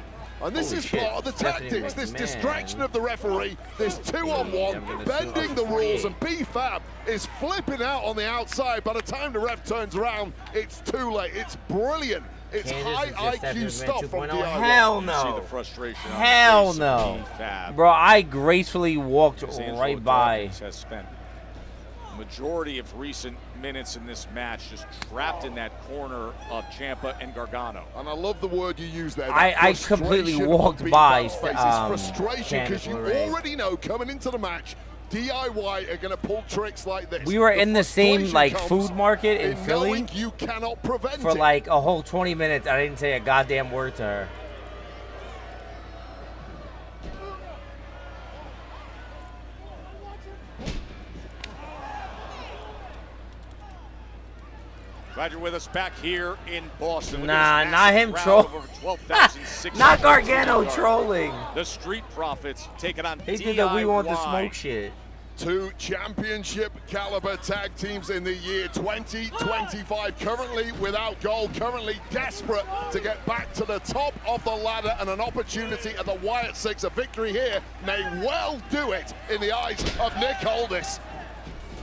And this Holy is shit. part of the Stephanie tactics, this McMahon. distraction of the referee, this 2-on-1, bending the rules, and B-Fab is flipping out on the outside. By the time the ref turns around, it's too late. It's brilliant. It's high IQ stuff from DIY. Hell no. See the frustration on Hell the face no. of B-Fab. Bro, I gracefully walked As Angelo right by. Dawkins has spent majority of recent minutes in this match just trapped in that corner of Ciampa and Gargano. And I love the word you use there. I completely walked by frustration because you Candice already know coming into the match, DIY are going to pull tricks like this. We were in the same like comes food market in Philly knowing you cannot prevent for it. like a whole 20 minutes. I didn't say a goddamn word to her. Glad you're with us back here in Boston. Look Nah, at this not him massive troll. crowd of over 12,600 Not Gargano yards. trolling. The Street Profits taking on He DIY. did the we want the smoke shit. Two championship caliber tag teams in the year 2025, currently without gold, currently desperate to get back to the top of the ladder, and an opportunity at the Wyatt Six. A victory here may well do it in the eyes of Nick Aldis.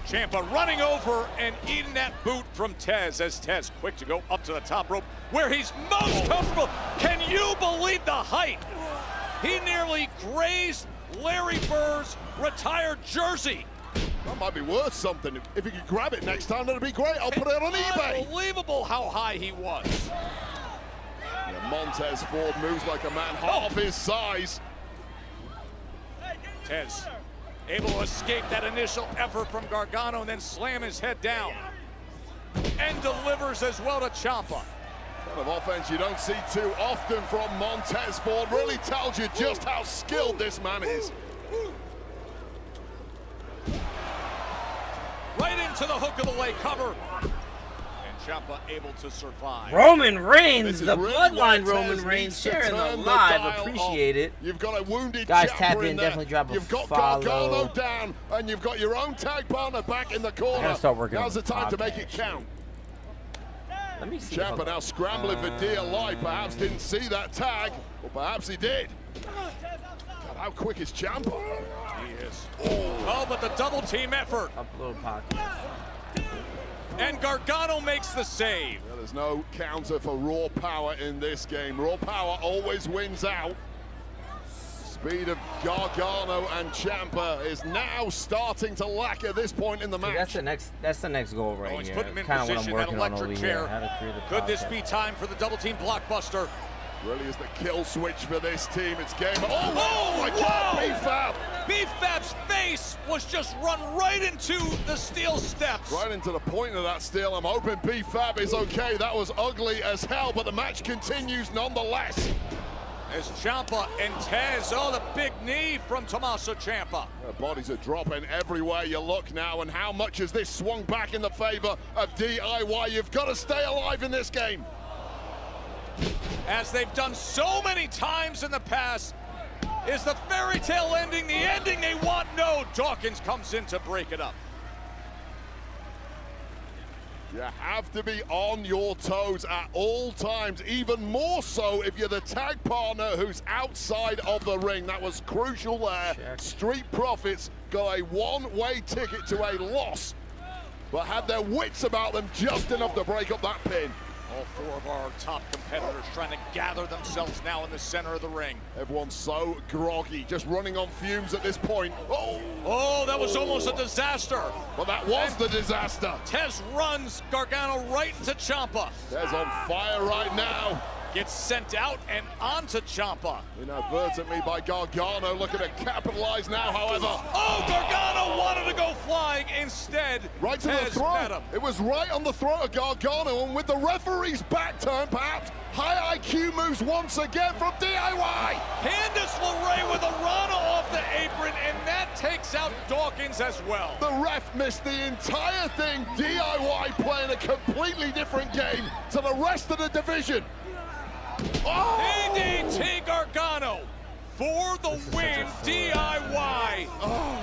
Ciampa running over and eating that boot from Tez as Tez quick to go up to the top rope where he's most comfortable. Can you believe the height? He nearly grazed Larry Bird's retired jersey. That might be worth something. If you could grab it next time, that'd be great. I'll put it on eBay. Unbelievable how high he was. Yeah, Montez Ford moves like a man half his size. Tez able to escape that initial effort from Gargano and then slam his head down. And delivers as well to Ciampa. Kind of offense you don't see too often from Montez Ford. Really tells you just how skilled this man is. Right into the hook of the leg cover. And Ciampa able to survive. Roman Reigns, This is the really bloodline where Roman Tez Reigns, needs to sharing the turn the live. dial Appreciate up. it. You've got a wounded Guys, Ciampa tap in, in there. definitely drop a You've got follow. Gargano down, and you've got your own tag partner back in the corner. I gotta start working Now's on the time to make podcast. it count. Let me see. Ciampa now scrambling for dear life. Perhaps didn't see that tag, or perhaps he did. God, how quick is Ciampa? He is. Oh, but the double team effort. Upload pocket. And Gargano makes the save. Well, there's no counter for raw power in this game. Raw power always wins out. Speed of Gargano and Ciampa is now starting to lack at this point in the match. That's the next goal right He's here. putting him in Kind of what I'm position, that working on over electric here. chair. How to create a Could this podcast. be time for the double team blockbuster? Really is the kill switch for this team. It's game. Oh my God, B-Fab! B-Fab's face was just run right into the steel steps. Right into the point of that steel. I'm hoping B-Fab is okay. That was ugly as hell, but the match continues nonetheless. As Ciampa and Tez, oh, the big knee from Tommaso Ciampa. Their bodies are dropping everywhere you look now, and how much has this swung back in the favor of DIY? You've got to stay alive in this game. As they've done so many times in the past, is the fairy tale ending the ending they want? No, Dawkins comes in to break it up. You have to be on your toes at all times, even more so if you're the tag partner who's outside of the ring. That was crucial there. Check. Street Profits got a one-way ticket to a loss, but had their wits about them just enough to break up that pin. All four of our top competitors trying to gather themselves now in the center of the ring. Everyone's so groggy, just running on fumes at this point. Oh, that was almost a disaster. Well, that was the disaster. Tez runs Gargano right into Ciampa. Tez on fire right now. Gets sent out and onto Ciampa. Inadvertently by Gargano, looking to capitalize now, however. Oh, Gargano wanted to go flying. Instead, right to Tez the throat. met him. It was right on the throat of Gargano, and with the referee's back turned, perhaps, high IQ moves once again from DIY. Candice LeRae with a Rana off the apron, and that takes out Dawkins as well. The ref missed the entire thing. DIY playing a completely different game to the rest of the division. Oh! DDT Gargano for the win, DIY.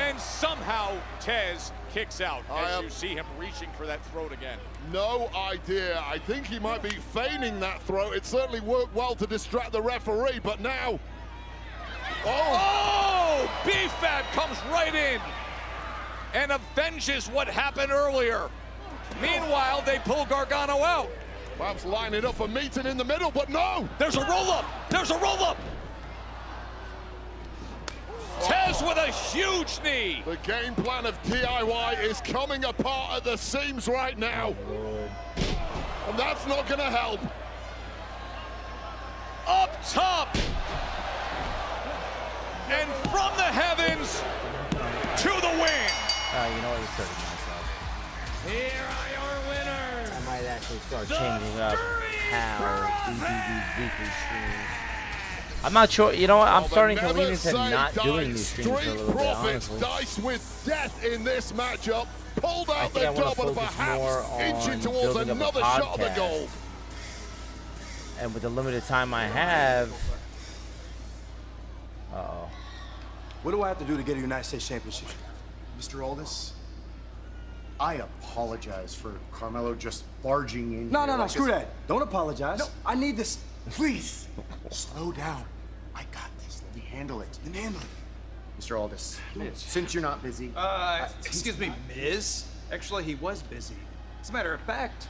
And somehow Tez kicks out as you see him reaching for that throat again. No idea. I think he might be feigning that throw. It certainly worked well to distract the referee, but now... Oh! B-Fab comes right in and avenges what happened earlier. Meanwhile, they pull Gargano out. Perhaps lining up a meeting in the middle, but no! There's a roll-up! There's a roll-up! Tez with a huge knee! The game plan of DIY is coming apart at the seams right now. And that's not gonna help. Up top! And from the heavens to the win! You know what? It's 30 myself. Here are your winners. I might actually start changing up how we do these weekly streams. I'm not sure. You know what? I'm starting to lean into not doing these streams for a little bit, honestly. Dice with death in this matchup. Pulled out the I want to double, focus perhaps more on inching towards building up a another shot of the podcast. goal. And with the limited time I have, What do I have to do to get a United States Championship? Mr. Aldis, I apologize for Carmelo just barging in. No, here no, no, like screw this. that. Don't apologize. No. I need this. Please, slow down. I got this. Let me handle it. Then handle it. Mr. Aldis, since you're not busy. Excuse me, Miz. Actually, he was busy. As a matter of fact,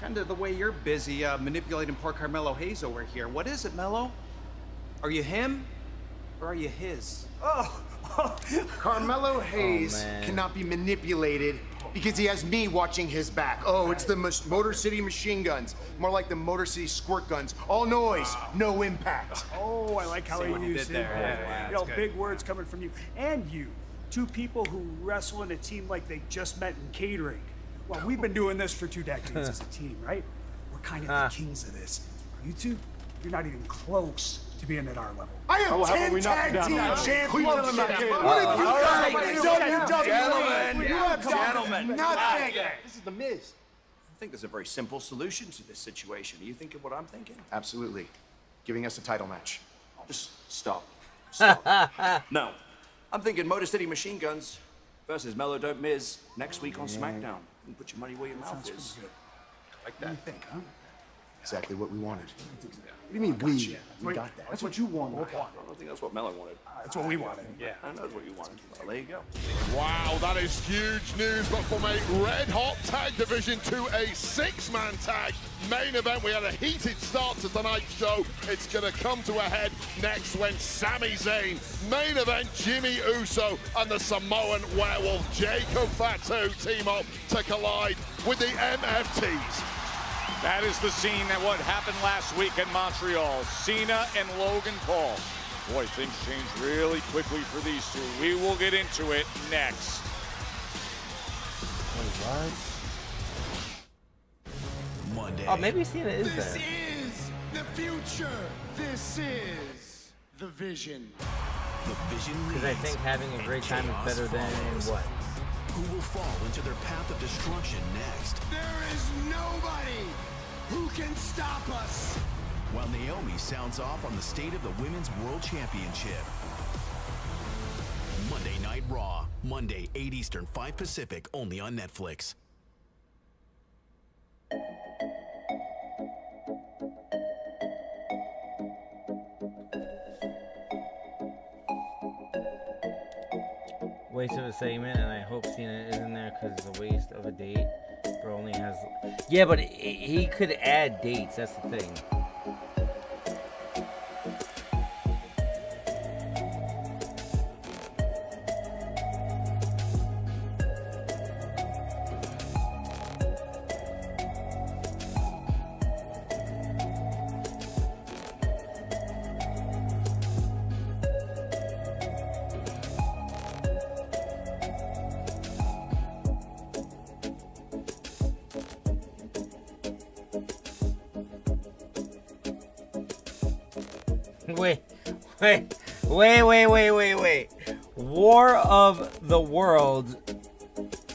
kind of the way you're busy manipulating poor Carmelo Hayes over here. What is it, Melo? Are you him, or are you his? Carmelo Hayes cannot be manipulated because he has me watching his back. Oh, it's the Motor City machine guns. More like the Motor City squirt guns. All noise, no impact. Oh, I like how See he what you used did it. there. Yeah, You know, that's big words coming from you. And you. Two people who wrestle in a team like they just met in catering. Well, we've been doing this for 2 decades as a team, right? We're kind of the kings of this. You two, you're not even close to being at our level. I am 10 tag team champions. Gentlemen, Nothing. This is the Miz. I think there's a very simple solution to this situation. Are you thinking what I'm thinking? Absolutely. Giving us a title match. Just stop. Stop. No. I'm thinking Motor City Machine Guns versus Melo Don't Miz next week on SmackDown. You can put your money where your mouth is. Like that. What do you think, huh? Exactly what we wanted. What do you mean we? We got that. That's what you wanted. I don't think that's what Melo wanted. That's what we wanted. Yeah. I know what you wanted. Well, there you go. Wow, that is huge news, but from a red-hot tag division to a 6-man tag main event, we had a heated start to tonight's show. It's going to come to a head next when Sami Zayn, main event Jimmy Uso, and the Samoan werewolf Jacob Fatu team up to collide with the MFTs. That is the scene that what happened last week in Montreal. Cena and Logan Paul. Boy, things changed really quickly for these two. We will get into it next. Wait, what? Monday. Oh, maybe Cena is This there. is the future. This is the vision. The vision Because I think having a great time is better than what? Who will fall into their path of destruction next? There is nobody who can stop us. While Naomi sounds off on the state of the Women's World Championship. Monday Night Raw. Monday, 8 Eastern, 5 Pacific, only on Netflix. Waste of a segment, and I hope Cena is in there because it's a waste of a date. Bro only has... Yeah, but he could add dates, that's the thing. Wait. War of the World.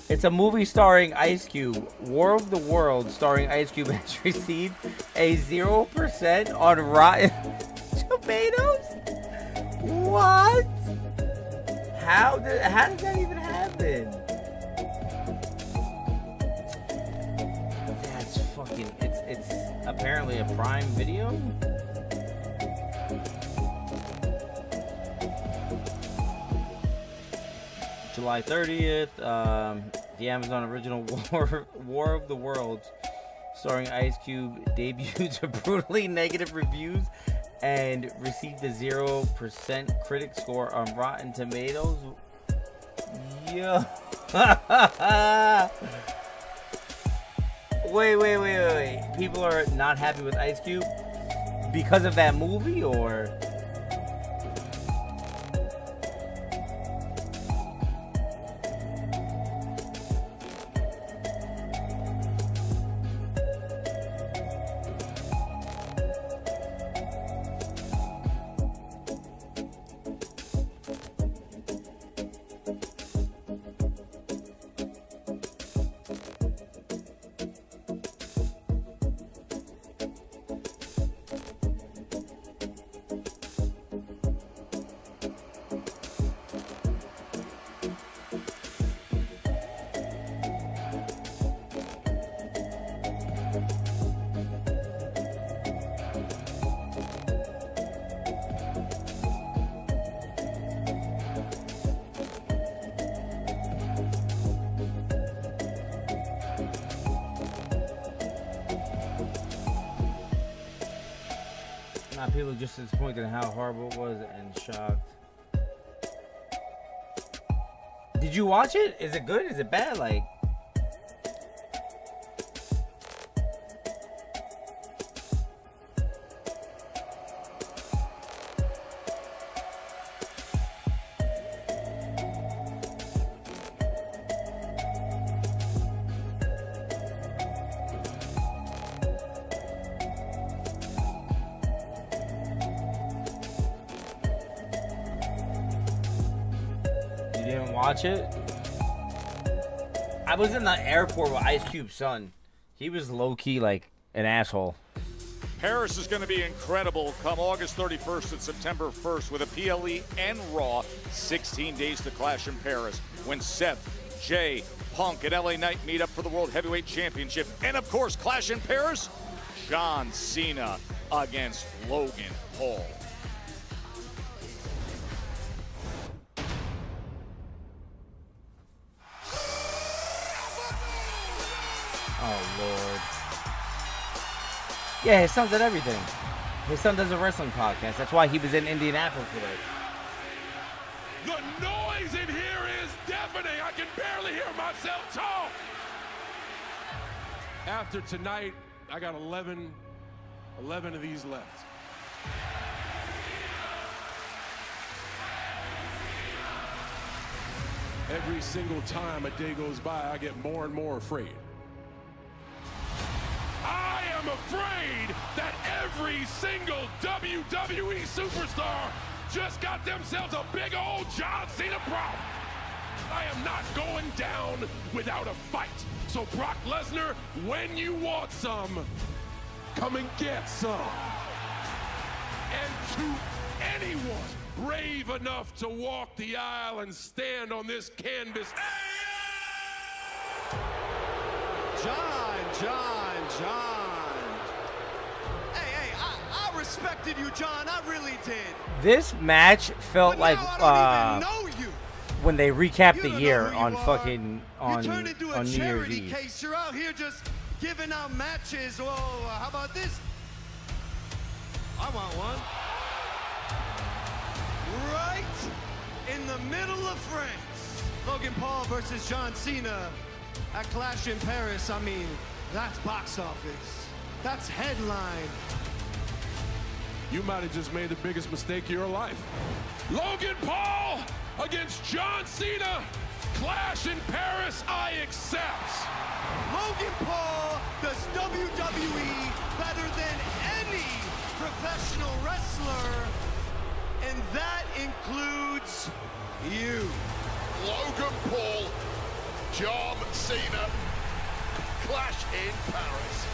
It's a movie starring Ice Cube. War of the World starring Ice Cube has received a 0% on Rotten Tomatoes. What? How does that even happen? That's fucking... It's apparently a Prime Video? July 30th, the Amazon original War of the Worlds, starring Ice Cube, debuted to brutally negative reviews and received a 0% critic score on Rotten Tomatoes. Yeah. Wait. People are not happy with Ice Cube because of that movie, or... People are just disappointed in how horrible it was and shocked. Did you watch it? Is it good? Is it bad? Like... Watch it. I was in the airport with Ice Cube's son. He was low-key like an asshole. Paris is going to be incredible come August 31st and September 1st with a PLE and Raw. 16 days to clash in Paris when Seth, Jay, Punk, and LA Knight meet up for the World Heavyweight Championship. And of course, clash in Paris, John Cena against Logan Paul. Oh, Lord. Yeah, his son did everything. His son does a wrestling podcast. That's why he was in Indianapolis with us. The noise in here is deafening. I can barely hear myself talk. After tonight, I got 11 of these left. Every single time a day goes by, I get more and more afraid. I am afraid that every single WWE superstar just got themselves a big old John Cena problem. I am not going down without a fight. So Brock Lesnar, when you want some, come and get some. And to anyone brave enough to walk the aisle and stand on this canvas. John. Hey, I respected you, John. I really did. This match felt like when they recapped the year on fucking on New Year's Eve. Case. You're out here just giving out matches. Whoa, how about this? I want one. Right in the middle of France. Logan Paul versus John Cena at Clash in Paris. I mean, that's box office. That's headline. You might have just made the biggest mistake of your life. Logan Paul against John Cena. Clash in Paris, I accept. Logan Paul does WWE better than any professional wrestler, and that includes you. Logan Paul, John Cena, Clash in Paris.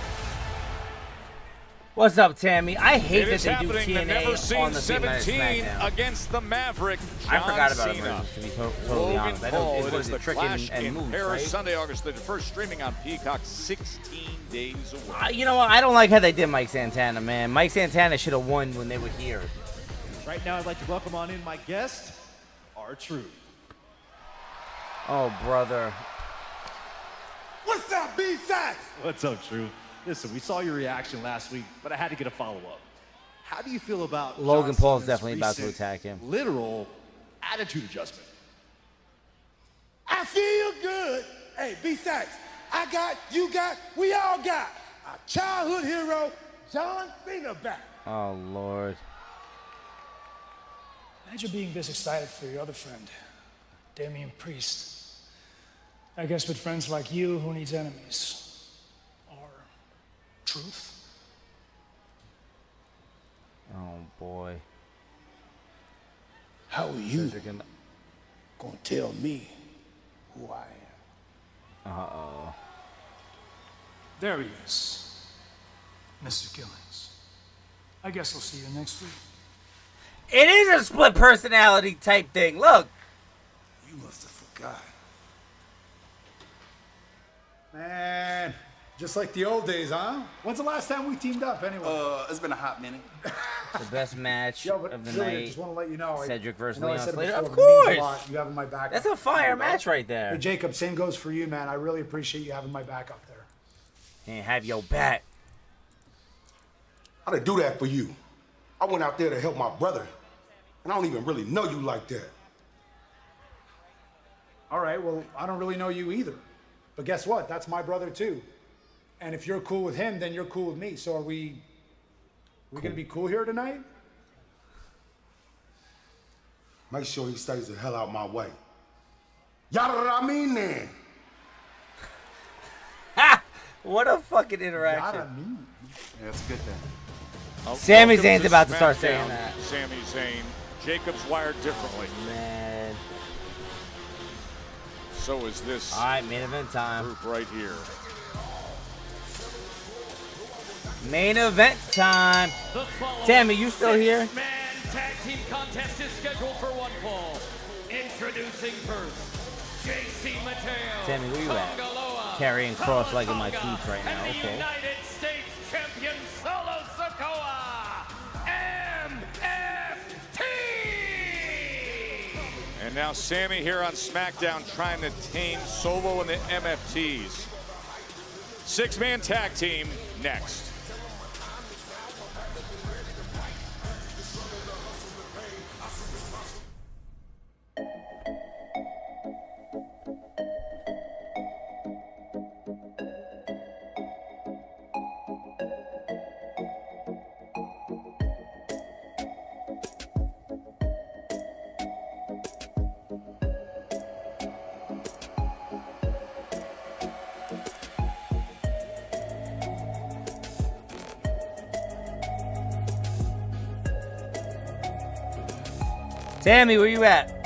What's up, Tammy? I hate that they do TNA TNA on the same night as 17 SmackDown. against the Maverick, John I forgot about Cena. Emergence, to be totally honest. I know it was the a trick Clash and in moves, Paris, right? Sunday, August 31st, streaming on Peacock, 16 days away. You know what? I don't like how they did Mike Santana, man. Mike Santana should have won when they were here. Right now, I'd like to welcome on in my guest, R-Truth. Oh, brother. What's up, B-Sax? What's up, Truth? Listen, we saw your reaction last week, but I had to get a follow-up. How do you feel about Logan John Paul's Cena's definitely about to recent attack him. Literal attitude adjustment. I feel good. Hey, B-Sax, I got, you got, we all got our childhood hero, John Cena back. Oh, Lord. Imagine being this excited for your other friend, Damian Priest. I guess with friends like you, who needs enemies? Truth? Oh, boy. How are you gonna tell me who I am? Uh-oh. There he is, Mr. Killings. I guess I'll see you next week. It is a split personality type thing. Look. You must have forgot. Man, just like the old days, huh? When's the last time we teamed up, anyway? It's been a hot minute. The best match Yo, but of the really, I night. just want to let you know. Cedric versus I know I Leon said it Slater. before, Of but it means a course. lot. You having my back. That's a fire match right there. Hey, Jacob, same goes for you, man. I really appreciate you having my back up there. And have your back. I didn't do that for you. I went out there to help my brother, and I don't even really know you like that. All right, well, I don't really know you either. But guess what? That's my brother, too. And if you're cool with him, then you're cool with me. So are we going to be cool here tonight? Make sure he stays the hell out my way. Yada I mean then. What a fucking interaction. Yada mean. Yeah, that's a good thing. Sami Welcome Zayn's to about to start SmackDown. saying that. Sami Zayn. Jacob's wired differently. Man. So is this All right, main event time. group right here. Main event time. The following Tammy, you still here? six-man tag team contest is scheduled for one fall. Introducing first, JC Mateo. Tammy, where you at? Tongaloa, Carrying cross-legged my Tonga, feet right now. and the Okay. United States champion Solo Sikoa. MFT. And now Sami here on SmackDown trying to tame Solo and the MFTs. Six-man tag team next. Tammy, where you at?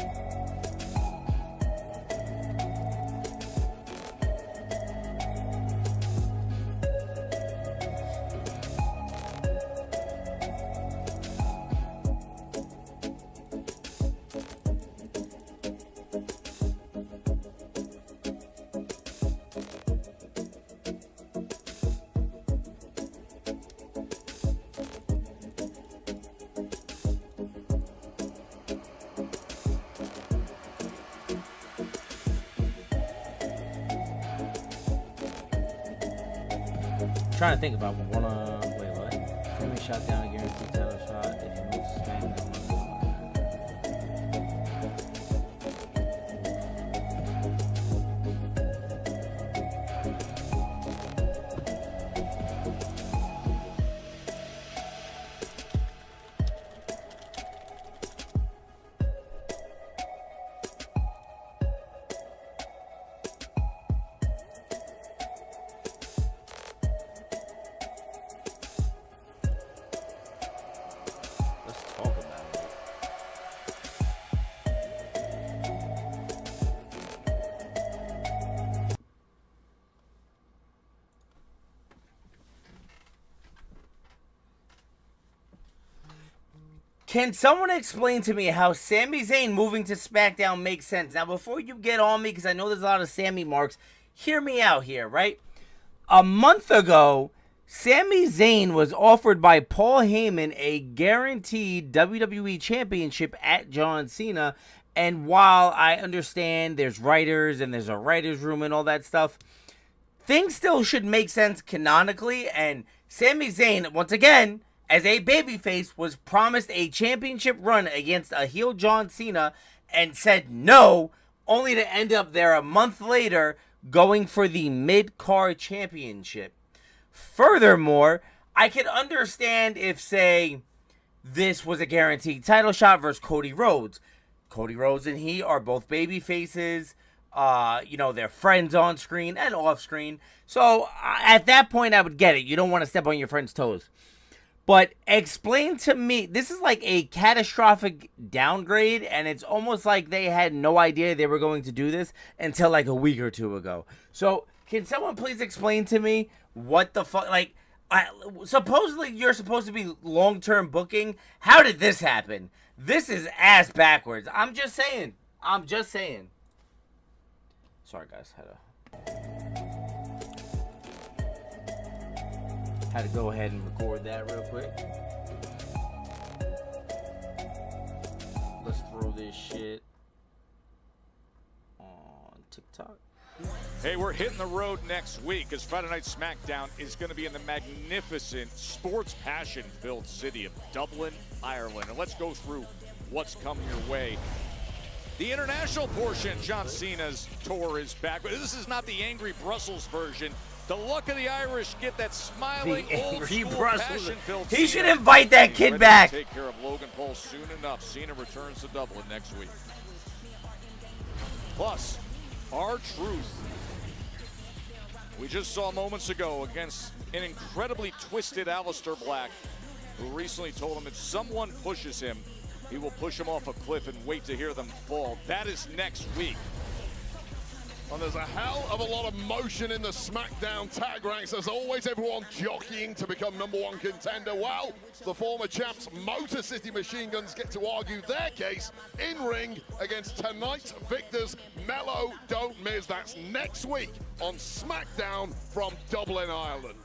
Trying to think about one. Wait, what? Timmy shot down a guaranteed title shot if he moves SmackDown. Can someone explain to me how Sami Zayn moving to SmackDown makes sense? Now, before you get on me, because I know there's a lot of Sami marks, hear me out here, right? A month ago, Sami Zayn was offered by Paul Heyman a guaranteed WWE Championship at John Cena. And while I understand there's writers and there's a writer's room and all that stuff, things still should make sense canonically. And Sami Zayn, once again, as a babyface, was promised a championship run against a heel John Cena and said no, only to end up there a month later going for the mid-card championship. Furthermore, I could understand if, say, this was a guaranteed title shot versus Cody Rhodes. Cody Rhodes and he are both baby faces. They're friends on screen and off screen. So at that point, I would get it. You don't want to step on your friend's toes. But explain to me, this is like a catastrophic downgrade, and it's almost like they had no idea they were going to do this until like a week or two ago. So can someone please explain to me what the fuck, like, supposedly you're supposed to be long-term booking. How did this happen? This is ass backwards. I'm just saying. Sorry, guys. Had to go ahead and record that real quick. Let's throw this shit on TikTok. Hey, we're hitting the road next week as Friday Night SmackDown is going to be in the magnificent, sports passion-filled city of Dublin, Ireland. And let's go through what's coming your way. The international portion, John Cena's tour is back, but this is not the angry Brussels version. The luck of the Irish get that smiling old school passion-filled He should invite that kid back. Take care of Logan Paul soon enough. Cena returns to Dublin next week. Plus, R-Truth. We just saw moments ago against an incredibly twisted Aleister Black, who recently told him if someone pushes him, he will push him off a cliff and wait to hear them fall. That is next week. And there's a hell of a lot of motion in the SmackDown tag ranks. As always, everyone jockeying to become #1 contender. Well, the former champs Motor City Machine Guns get to argue their case in ring against tonight's victors, Melo Don't Miz. That's next week on SmackDown from Dublin, Ireland.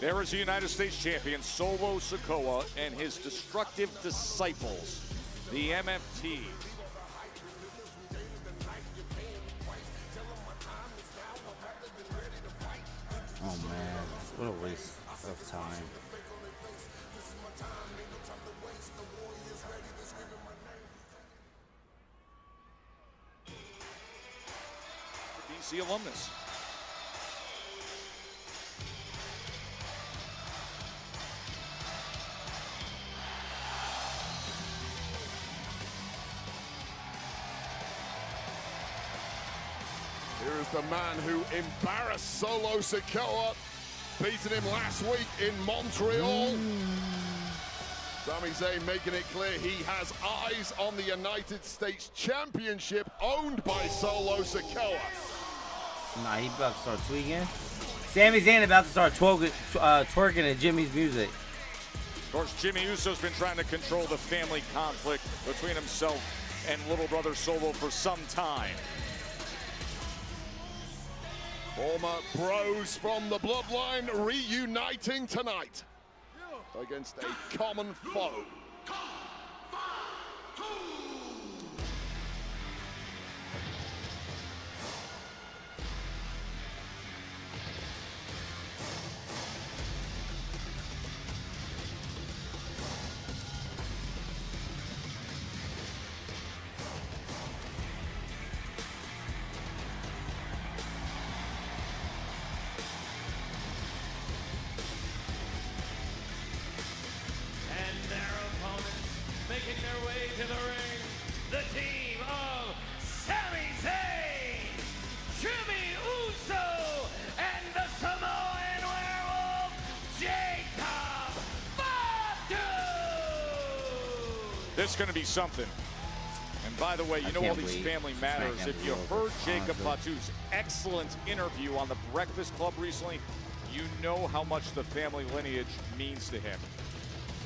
There is the United States champion, Solo Sikoa, and his destructive disciples, the MFT. Oh man, what a waste of time. DC alumnus. Here is the man who embarrassed Solo Sikoa, beating him last week in Montreal. Sami Zayn making it clear he has eyes on the United States Championship owned by Solo Sikoa. Nah, he about to start tweaking. Sami Zayn about to start twerking to Jimmy's music. Of course, Jimmy Uso's been trying to control the family conflict between himself and little brother Solo for some time. Former bros from the bloodline reuniting tonight against a common foe. Making their way to the ring, the team of Sami Zayn, Jimmy Uso, and the Samoan Werewolf, Jade Cargill. This is going to be something. And by the way, you know all these family matters. If you heard Jacob Fatu's excellent interview on the Breakfast Club recently, you know how much the family lineage means to him.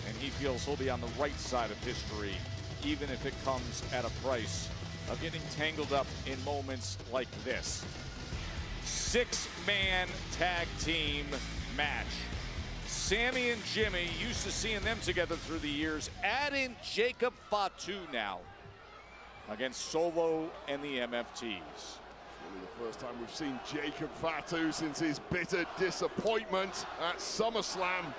And he feels he'll be on the right side of history, even if it comes at a price of getting tangled up in moments like this. 6-man tag team match. Sami and Jimmy, used to seeing them together through the years. Add in Jacob Fatu now against Solo and the MFTs. Really the first time we've seen Jacob Fatu since his bitter disappointment at SummerSlam.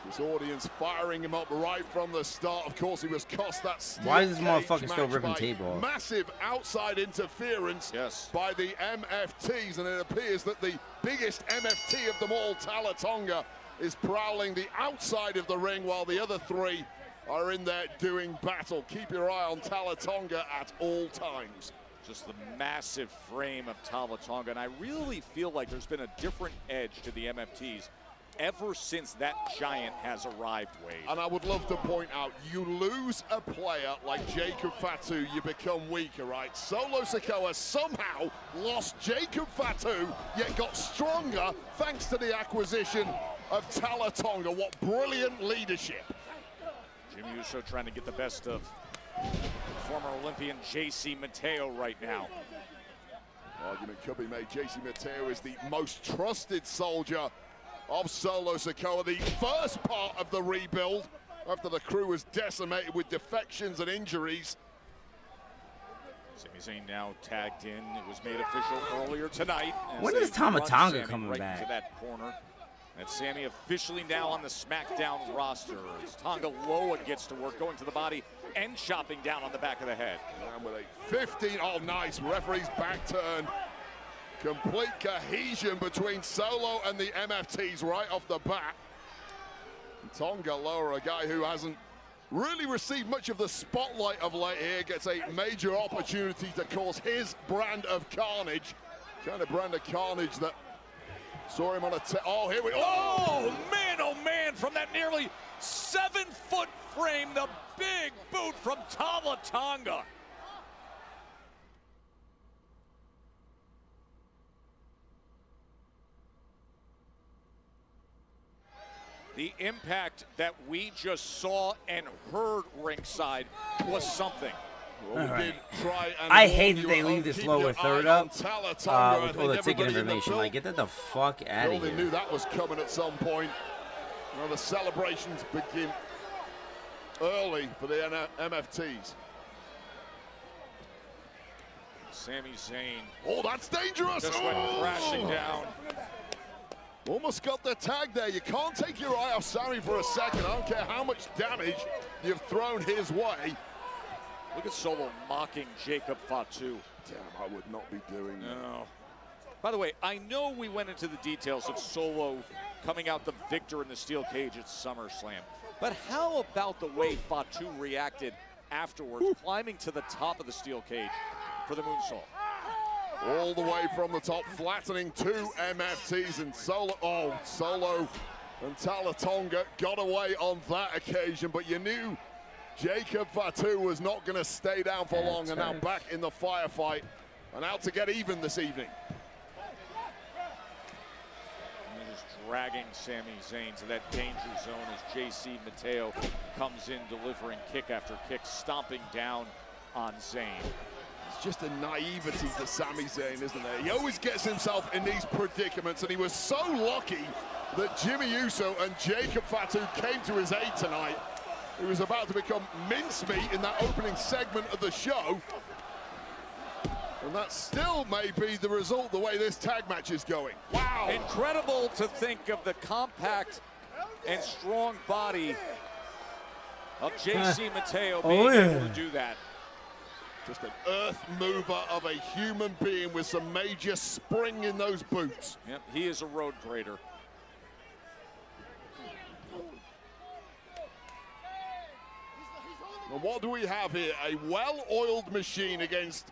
This audience firing him up right from the start. Of course, he was cost that steel Why is this cage motherfucker still match ripping by tape off? massive outside interference by the MFTs, and it appears that the biggest MFT of them all, Tala Tonga, is prowling the outside of the ring while the other three are in there doing battle. Keep your eye on Tala Tonga at all times. Just the massive frame of Tala Tonga, and I really feel like there's been a different edge to the MFTs ever since that giant has arrived, Wade. And I would love to point out, you lose a player like Jacob Fatu, you become weaker, right? Solo Sikoa somehow lost Jacob Fatu, yet got stronger thanks to the acquisition of Tala Tonga. What brilliant leadership. Jimmy Uso trying to get the best of former Olympian JC Mateo right now. Argument could be made, JC Mateo is the most trusted soldier of Solo Sikoa, the first part of the rebuild after the crew was decimated with defections and injuries. Sami Zayn now tagged in. It was made official earlier tonight. When is Tama Tonga coming right back? Into that corner. And Sami officially now on the SmackDown roster. As Tonga Loa gets to work, going to the body and chopping down on the back of the head. And with a 15, oh nice, referee's back turn. Complete cohesion between Solo and the MFTs right off the bat. And Tonga Loa, a guy who hasn't really received much of the spotlight of late here, gets a major opportunity to cause his brand of carnage. Kind of brand of carnage that saw him on a oh, here we go. Oh man, from that nearly 7-foot frame, the big boot from Tama Tonga. The impact that we just saw and heard ringside was something. Well, we did try and I hate that they leave this lower third up with all the ticket information. Like, get that the fuck out of They here. knew that was coming at some point. Well, the celebrations begin early for the MFTs. Sami Zayn. Oh, that's dangerous. Just went crashing down. Almost got the tag there. You can't take your eye off Sami for a second. I don't care how much damage you've thrown his way. Look at Solo mocking Jacob Fatu. Damn, I would not be doing that. No. By the way, I know we went into the details of Solo coming out the victor in the steel cage at SummerSlam, but how about the way Fatu reacted afterwards, climbing to the top of the steel cage for the moonsault? All the way from the top, flattening two MFTs, and Solo, oh, Solo And Talatonga got away on that occasion, but you knew Jacob Fatu was not going to stay down for long, and now back in the firefight and out to get even this evening. And just dragging Sami Zayn to that danger zone as JC Mateo comes in delivering kick after kick, stomping down on Zayn. It's just a naivety to Sami Zayn, isn't there? He always gets himself in these predicaments, and he was so lucky that Jimmy Uso and Jacob Fatu came to his aid tonight. He was about to become mincemeat in that opening segment of the show. And that still may be the result, the way this tag match is going. Wow! Incredible to think of the compact and strong body of JC Mateo being able to do that. Just an earth mover of a human being with some major spring in those boots. Yep, he is a road grader. And what do we have here? A well-oiled machine against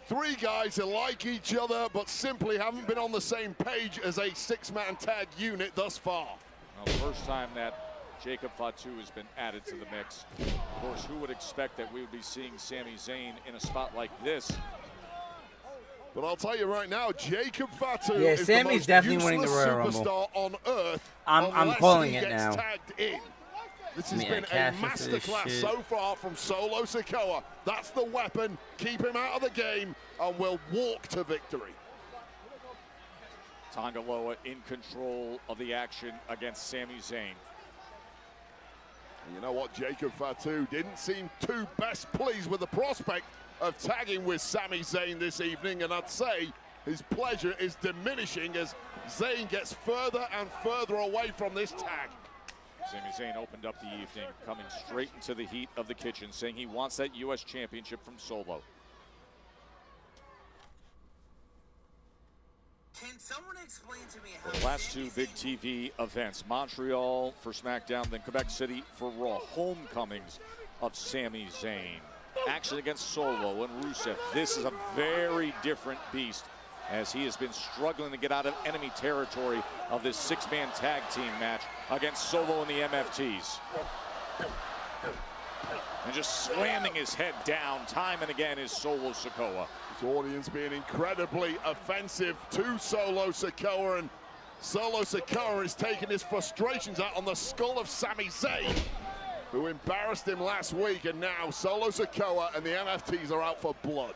three guys who like each other but simply haven't been on the same page as a six-man tag unit thus far. Well, the first time that Jacob Fatu has been added to the mix. Of course, who would expect that we would be seeing Sami Zayn in a spot like this? But I'll tell you right now, Jacob Fatu Yeah, is Sammy's the most definitely winning the useless Royal Rumble. superstar on earth. I'm calling he it gets now. Tagged in. This has Man, been a cash for this masterclass shit. so far from Solo Sikoa. That's the weapon. Keep him out of the game, and we'll walk to victory. Tonga Loa in control of the action against Sami Zayn. And you know what? Jacob Fatu didn't seem too best pleased with the prospect of tagging with Sami Zayn this evening, and I'd say his pleasure is diminishing as Zayn gets further and further away from this tag. Sami Zayn opened up the evening, coming straight into the heat of the kitchen, saying he wants that U.S. Championship from Solo. Can someone explain to me how The last two big TV events, Montreal for SmackDown, then Quebec City for Raw, homecomings of Sami Zayn. Action against Solo and Rusev. This is a very different beast, as he has been struggling to get out of enemy territory of this six-man tag team match against Solo and the MFTs. And just slamming his head down time and again is Solo Sikoa. His audience being incredibly offensive to Solo Sikoa, and Solo Sikoa is taking his frustrations out on the skull of Sami Zayn, who embarrassed him last week, and now Solo Sikoa and the MFTs are out for blood.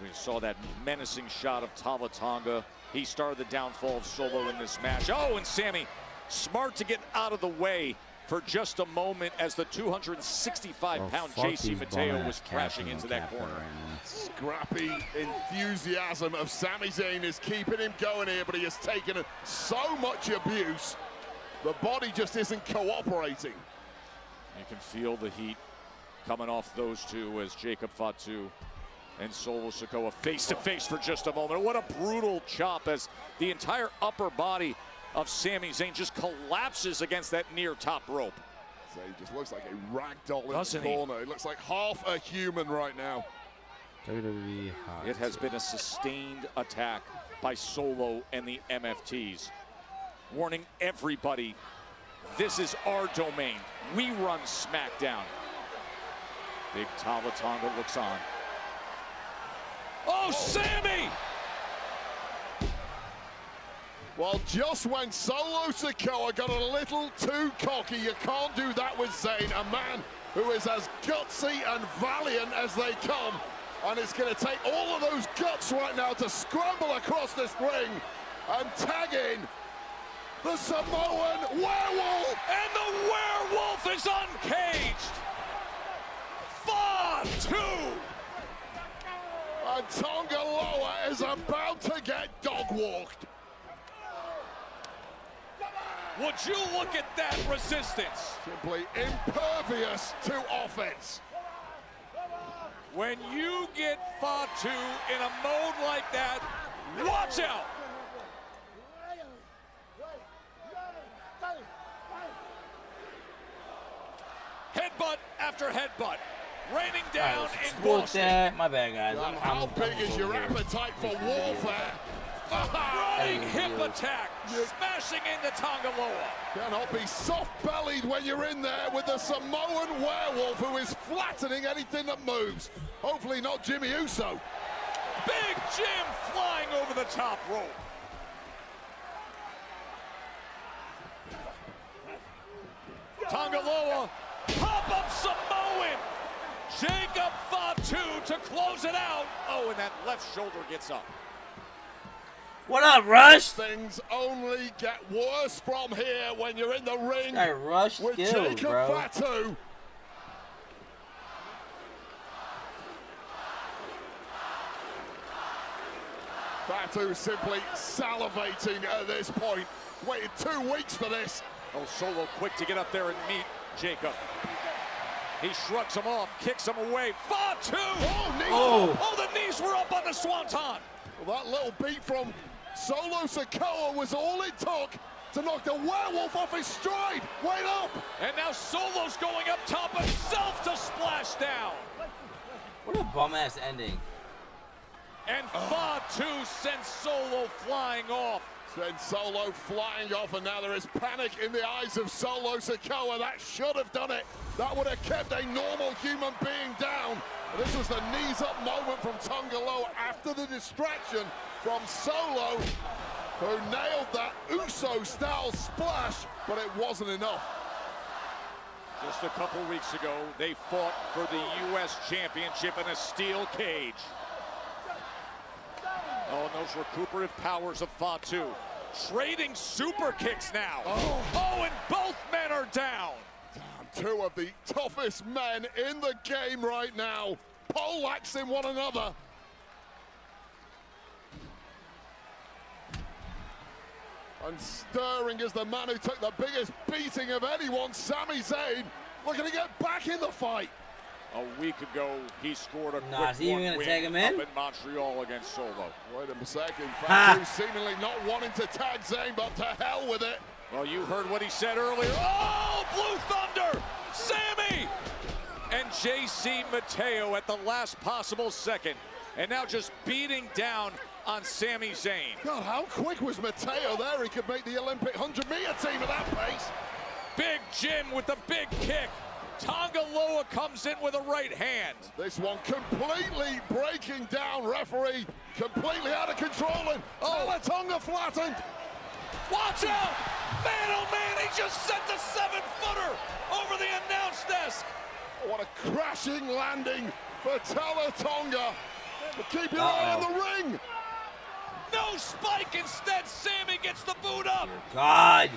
We saw that menacing shot of Tama Tonga. He started the downfall of Solo in this match. Oh, and Sami, smart to get out of the way for just a moment as the 265-pound JC Mateo was crashing into that corner. Scrappy enthusiasm of Sami Zayn is keeping him going here, but he has taken so much abuse. The body just isn't cooperating. You can feel the heat coming off those two as Jacob Fatu and Solo Sikoa face to face for just a moment. What a brutal chop as the entire upper body of Sami Zayn just collapses against that near top rope. So he just looks like a rag doll in the corner. He looks like half a human right now. WWE hot. It has been a sustained attack by Solo and the MFTs. Warning everybody, this is our domain. We run SmackDown. Big Tama Tonga looks on. Oh, Sami! Well, just when Solo Sikoa got a little too cocky, you can't do that with Zayn, a man who is as gutsy and valiant as they come. And it's going to take all of those guts right now to scramble across this ring and tag in the Samoan Werewolf. And the Werewolf is uncaged. Fatu! And Tonga Loa is about to get dog-walked. Would you look at that resistance? Simply impervious to offense. When you get Fatu in a mode like that, watch out! Headbutt after headbutt, raining down in Boston. My bad, guys. How big is your appetite for warfare? Running hip attack, smashing into Tonga Loa. Cannot be soft-bellied when you're in there with the Samoan werewolf who is flattening anything that moves. Hopefully not Jimmy Uso. Big Jim flying over the top rope. Tonga Loa, pop-up Samoan. Jacob Fatu to close it out. Oh, and that left shoulder gets up. What up, Rush? Things only get worse from here when you're in the ring Rush with skills, Jacob bro. Fatu. Fatu simply salivating at this point. Waited 2 weeks for this. Oh, Solo quick to get up there and meet Jacob. He shrugs him off, kicks him away. Fatu! Oh, the knees were up on the Swanton. Well, that little beat from Solo Sikoa was all it took to knock the werewolf off his stride. Wait up! And now Solo's going up top himself to splash down. What a bum-ass ending. And Fatu sends Solo flying off. Sends Solo flying off, and now there is panic in the eyes of Solo Sikoa. That should have done it. That would have kept a normal human being down. This was the knees-up moment from Tonga Loa after the distraction from Solo, who nailed that Uso-style splash, but it wasn't enough. Just a couple weeks ago, they fought for the U.S. Championship in a steel cage. Oh, and those recuperative powers of Fatu. Trading super kicks now. Oh, and both men are down. Two of the toughest men in the game right now, poleaxing one another. And stirring is the man who took the biggest beating of anyone, Sami Zayn, looking to get back in the fight. A week ago, he scored a Nah, is he even gonna tag him in? up in Montreal against Solo. Wait a second, Fatu seemingly not wanting to tag Zayn, but to hell with it. Well, you heard what he said earlier. Oh, Blue Thunder! Sammy! And JC Mateo at the last possible second. And now just beating down on Sami Zayn. God, how quick was Mateo there? He could make the Olympic 100-meter team at that pace. Big Jim with the big kick. Tonga Loa comes in with a right hand. This one completely breaking down, referee. Completely out of control, and Tonga flattened. Watch out! Man, oh man, he just sent the 7-footer over the announce desk. What a crashing landing for Tonga. But keep your eye on the ring. No spike, instead Sammy gets the boot up. God.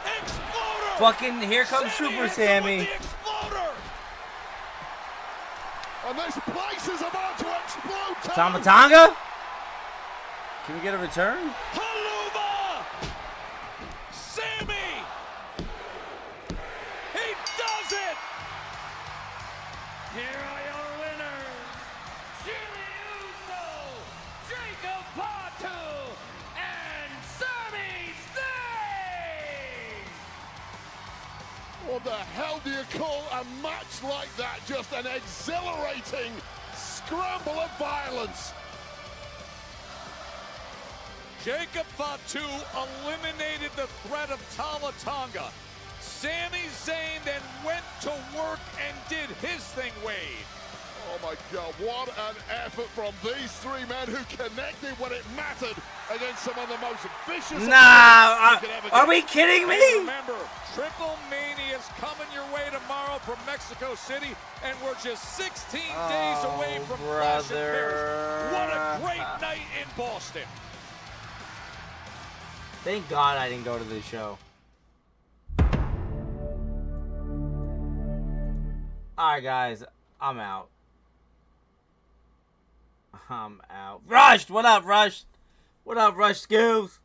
Exploder! Fucking here comes Super Sammy. The exploder! And this place is about to explode. Tonga? Can we get a return? Haluva! Sammy! He does it! Here are your winners, Jimmy Uso, Jacob Fatu, and Sami Zayn! What the hell do you call a match like that? Just an exhilarating scramble of violence. Jacob Fatu eliminated the threat of Tama Tonga. Sami Zayn then went to work and did his thing, Wade. Oh my God, what an effort from these three men who connected when it mattered against some of the most vicious... Nah, are we kidding me? And remember, Triple Mania is coming your way tomorrow from Mexico City, and we're just 16 days away from Clash in Paris. What a great night in Boston. Thank God I didn't go to this show. Alright, guys. I'm out. Rushed! What up, Rush? What up, Rush Skills?